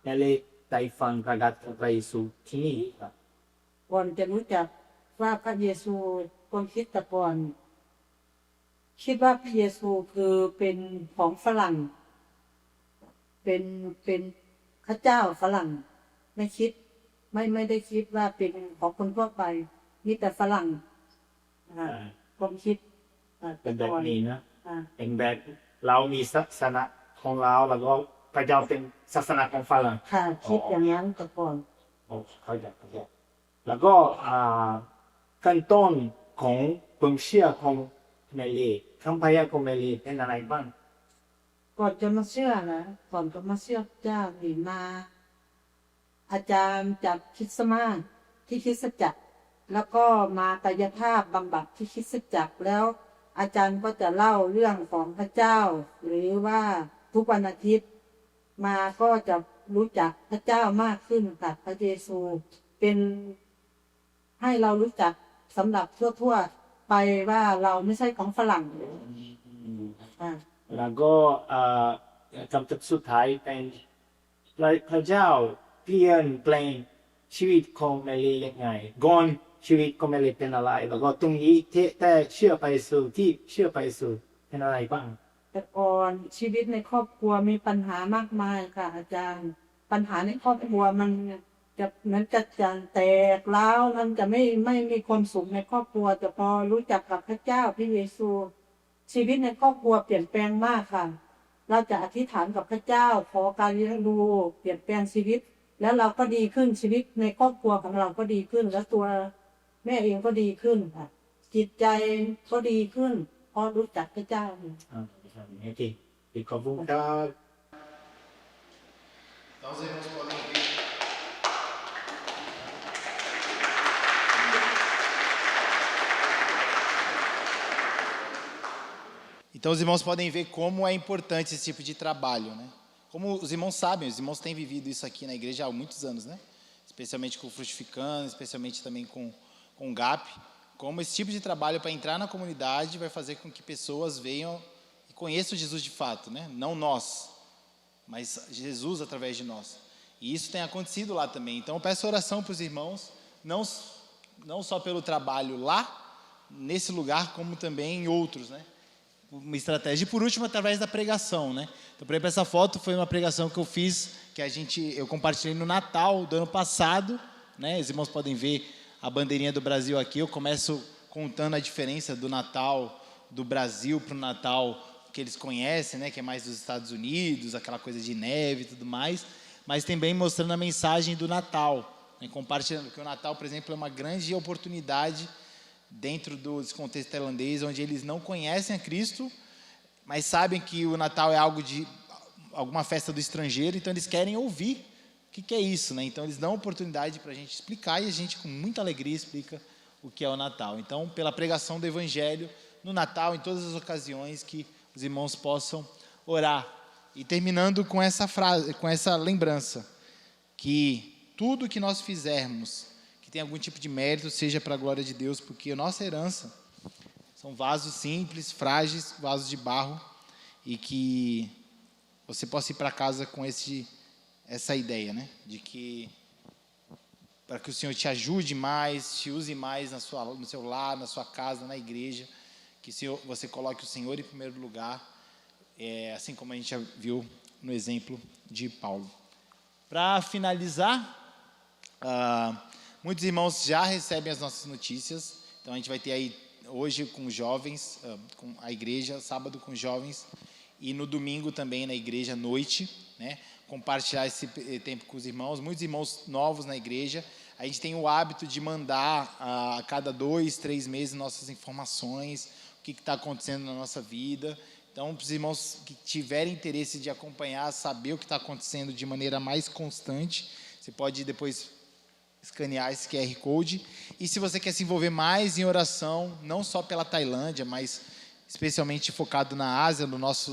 แม่เล่ได้ฟังประกาศของไตรเยซูที่นี่ครับ ก่อนจะรู้จักว่าพระเยซูคนคิดแต่ก่อนคิดว่าพระเยซูคือเป็นของฝรั่งเป็นพระเจ้าฝรั่งไม่ได้คิดว่าเป็นของคนทั่วไปมีแต่ฝรั่งความคิด เป็นแบบนี้นะเป็นแบบเรามีศาสนาของเราแล้วก็พระเจ้าเป็นศาสนาของฝรั่ง ค่ะคิดอย่างนั้นแต่ก่อน เขาอยากแล้วก็ขั้นต้นของความเชื่อของเมลีคำพยากรณ์ของเมลีเป็นอะไรบ้าง ก่อนจะมาเชื่อนะก่อนจะมาเชื่อพระเจ้าหนีมาอาจารย์จากคริสต์มาสที่คริสตจักรแล้วก็มากายภาพบำบัดที่คริสตจักรแล้วอาจารย์ก็จะเล่าเรื่องของพระเจ้าหรือว่าทุกวันอาทิตย์มาก็จะรู้จักพระเจ้ามากขึ้นค่ะพระเยซูเป็นให้เรารู้จักสำหรับทั่วๆไปว่าเราไม่ใช่ของฝรั่งแล้วก็คำสุดท้ายเป็นพระเจ้าเปลี่ยนแปลงชีวิตของเมลียังไงก่อนชีวิตของเมลีเป็นอะไรแล้วก็ตรงนี้แต่เชื่อไปสู่ที่เชื่อไปสู่เป็นอะไรบ้างแต่ก่อนชีวิตในครอบครัวมีปัญหามากมายค่ะอาจารย์ปัญหาในครอบครัวมันจะแตกร้าวมันจะไม่มีความสุขในครอบครัวแต่พอรู้จักกับพระเจ้าพระเยซูชีวิตในครอบครัวเปลี่ยนแปลงมากค่ะเราจะอธิษฐานกับพระเจ้าขอการเลี้ยงดูเปลี่ยนแปลงชีวิตแล้วเราก็ดีขึ้นชีวิตในครอบครัวของเราก็ดีขึ้นแล้วตัวแม่เองก็ดีขึ้นค่ะจิตใจก็ดีขึ้นพอรู้จักพระเจ้าโอเคขอบคุณครับ Então, os irmãos podem ver. Então, os irmãos podem ver como é importante esse tipo de trabalho, né? Como os irmãos sabem, os irmãos têm vivido isso aqui na igreja há muitos anos, né? Especialmente com o Frutificando, especialmente também com o GAP. Como esse tipo de trabalho para entrar na comunidade vai fazer com que pessoas venham e conheçam Jesus de fato, né? Não nós, mas Jesus através de nós. E isso tem acontecido lá também. Então, eu peço oração para os irmãos, não só pelo trabalho lá, nesse lugar, como também em outros, né? Uma estratégia. E por último, através da pregação, né? Então, por exemplo, essa foto foi uma pregação que eu fiz, que eu compartilhei no Natal do ano passado, né? Os irmãos podem ver a bandeirinha do Brasil aqui. Eu começo contando a diferença do Natal do Brasil para o Natal que eles conhecem, né? Que é mais dos Estados Unidos, aquela coisa de neve e tudo mais, mas também mostrando a mensagem do Natal, né? Compartilhando que o Natal, por exemplo, é uma grande oportunidade dentro desse contexto tailandês, onde eles não conhecem a Cristo, mas sabem que o Natal é alguma festa do estrangeiro, então eles querem ouvir o que é isso, né? Então eles dão oportunidade para a gente explicar e a gente com muita alegria explica o que é o Natal. Então, pela pregação do Evangelho, no Natal, em todas as ocasiões que os irmãos possam orar. E terminando com essa frase, com essa lembrança, que tudo que nós fizermos, que tem algum tipo de mérito, seja para a glória de Deus, porque a nossa herança são vasos simples, frágeis, vasos de barro, e que você possa ir para casa com essa ideia, né? De que para que o Senhor te ajude mais, te use mais no seu lar, na sua casa, na igreja, que você coloque o Senhor em primeiro lugar, assim como a gente já viu no exemplo de Paulo. Para finalizar, muitos irmãos já recebem as nossas notícias, então a gente vai ter aí hoje com jovens, com a igreja, sábado com jovens, e no domingo também na igreja à noite, né? Compartilhar esse tempo com os irmãos, muitos irmãos novos na igreja. A gente tem o hábito de mandar a cada 2, 3 meses nossas informações, o que está acontecendo na nossa vida. Então, para os irmãos que tiverem interesse de acompanhar, saber o que está acontecendo de maneira mais constante, você pode depois escanear esse QR Code. E se você quer se envolver mais em oração, não só pela Tailândia, mas especialmente focado na Ásia, nossa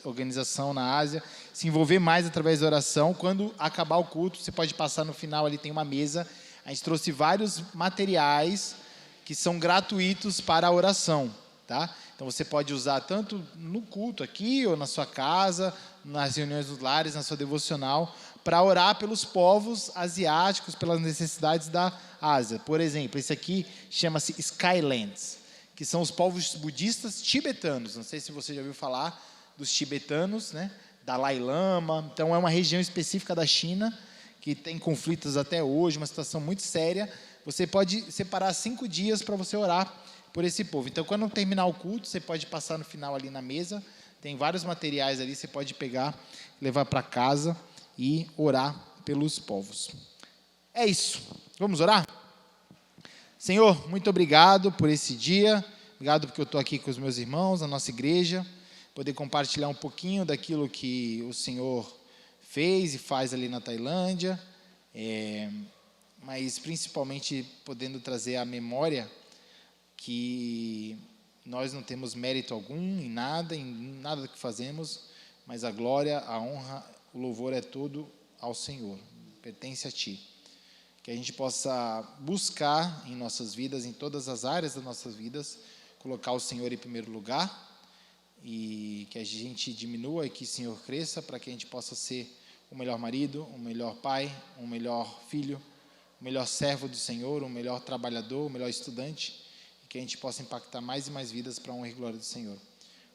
organização na Ásia, se envolver mais através da oração, quando acabar o culto, você pode passar no final, ali tem uma mesa, a gente trouxe vários materiais que são gratuitos para a oração, tá? Então você pode usar tanto no culto aqui, ou na sua casa, nas reuniões dos lares, na sua devocional, para orar pelos povos asiáticos, pelas necessidades da Ásia. Por exemplo, esse aqui chama-se Skylands, que são os povos budistas tibetanos. Não sei se você já ouviu falar dos tibetanos, né? Dalai Lama. Então, é uma região específica da China que tem conflitos até hoje, uma situação muito séria. Você pode separar 5 dias para você orar por esse povo. Então, quando terminar o culto, você pode passar no final ali na mesa. Tem vários materiais ali, você pode pegar, levar para casa e orar pelos povos. É isso. Vamos orar? Senhor, muito obrigado por esse dia, obrigado porque eu estou aqui com os meus irmãos, na nossa igreja, poder compartilhar um pouquinho daquilo que o Senhor fez e faz ali na Tailândia, mas principalmente podendo trazer à memória que nós não temos mérito algum em nada que fazemos, mas a glória, a honra, o louvor é todo ao Senhor, pertence a Ti. Que a gente possa buscar em nossas vidas, em todas as áreas das nossas vidas, colocar o Senhor em primeiro lugar, e que a gente diminua e que o Senhor cresça, para que a gente possa ser o melhor marido, o melhor pai, o melhor filho, o melhor servo do Senhor, o melhor trabalhador, o melhor estudante, e que a gente possa impactar mais e mais vidas para a honra e glória do Senhor.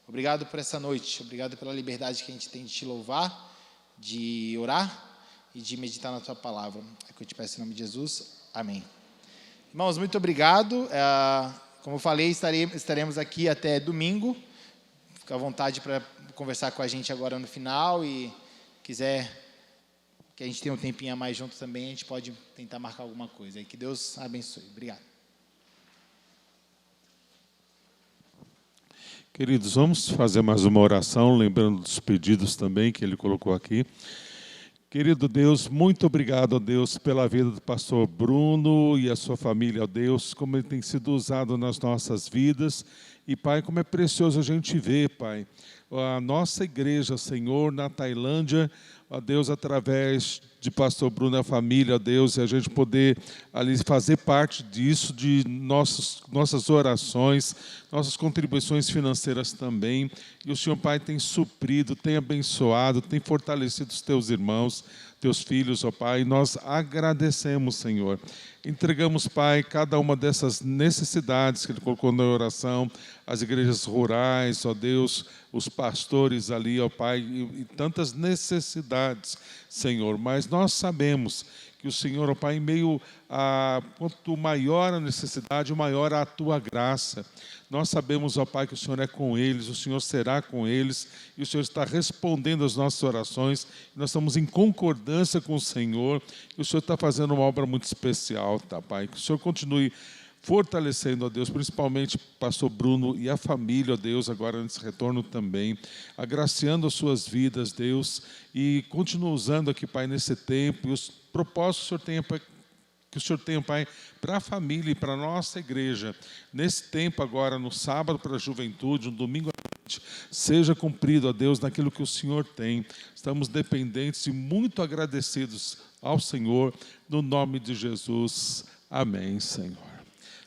Obrigado por essa noite, obrigado pela liberdade que a gente tem de te louvar, de orar e de meditar na Tua palavra. É que eu te peço em nome de Jesus. Amém. Irmãos, muito obrigado. Como eu falei, estaremos aqui até domingo. Fica à vontade para conversar com a gente agora no final, e quiser que a gente tenha um tempinho a mais junto também, a gente pode tentar marcar alguma coisa. E que Deus abençoe. Obrigado. Queridos, vamos fazer mais uma oração, lembrando dos pedidos também que ele colocou aqui. Querido Deus, muito obrigado, ó Deus, pela vida do pastor Bruno e a sua família, ó Deus, como ele tem sido usado nas nossas vidas. E, Pai, como é precioso a gente ver, Pai, a nossa igreja, Senhor, na Tailândia, ó Deus, através de pastor Bruno e a família, ó Deus, e a gente poder ali fazer parte disso, de nossas orações, nossas contribuições financeiras também. E o Senhor, Pai, tem suprido, tem abençoado, tem fortalecido os teus irmãos, teus filhos, ó Pai, e nós agradecemos, Senhor. Entregamos, Pai, cada uma dessas necessidades que Ele colocou na oração, as igrejas rurais, ó Deus, os pastores ali, ó Pai, e tantas necessidades, Senhor. Mas nós sabemos que o Senhor, ó Pai, em meio a quanto maior a necessidade, maior a Tua graça. Nós sabemos, ó Pai, que o Senhor é com eles, o Senhor será com eles, e o Senhor está respondendo às nossas orações. Nós estamos em concordância com o Senhor, e o Senhor está fazendo uma obra muito especial, tá, Pai? Que o Senhor continue fortalecendo, ó Deus, principalmente pastor Bruno e a família, ó Deus, agora nesse retorno também, agraciando as suas vidas, Deus, e continue usando aqui, Pai, nesse tempo, e os propósitos que o Senhor tem que o Senhor tenha, Pai, para a família e para a nossa igreja, nesse tempo agora, no sábado para a juventude, no domingo à noite, seja cumprido, ó Deus, naquilo que o Senhor tem. Estamos dependentes e muito agradecidos ao Senhor, no nome de Jesus. Amém, Senhor.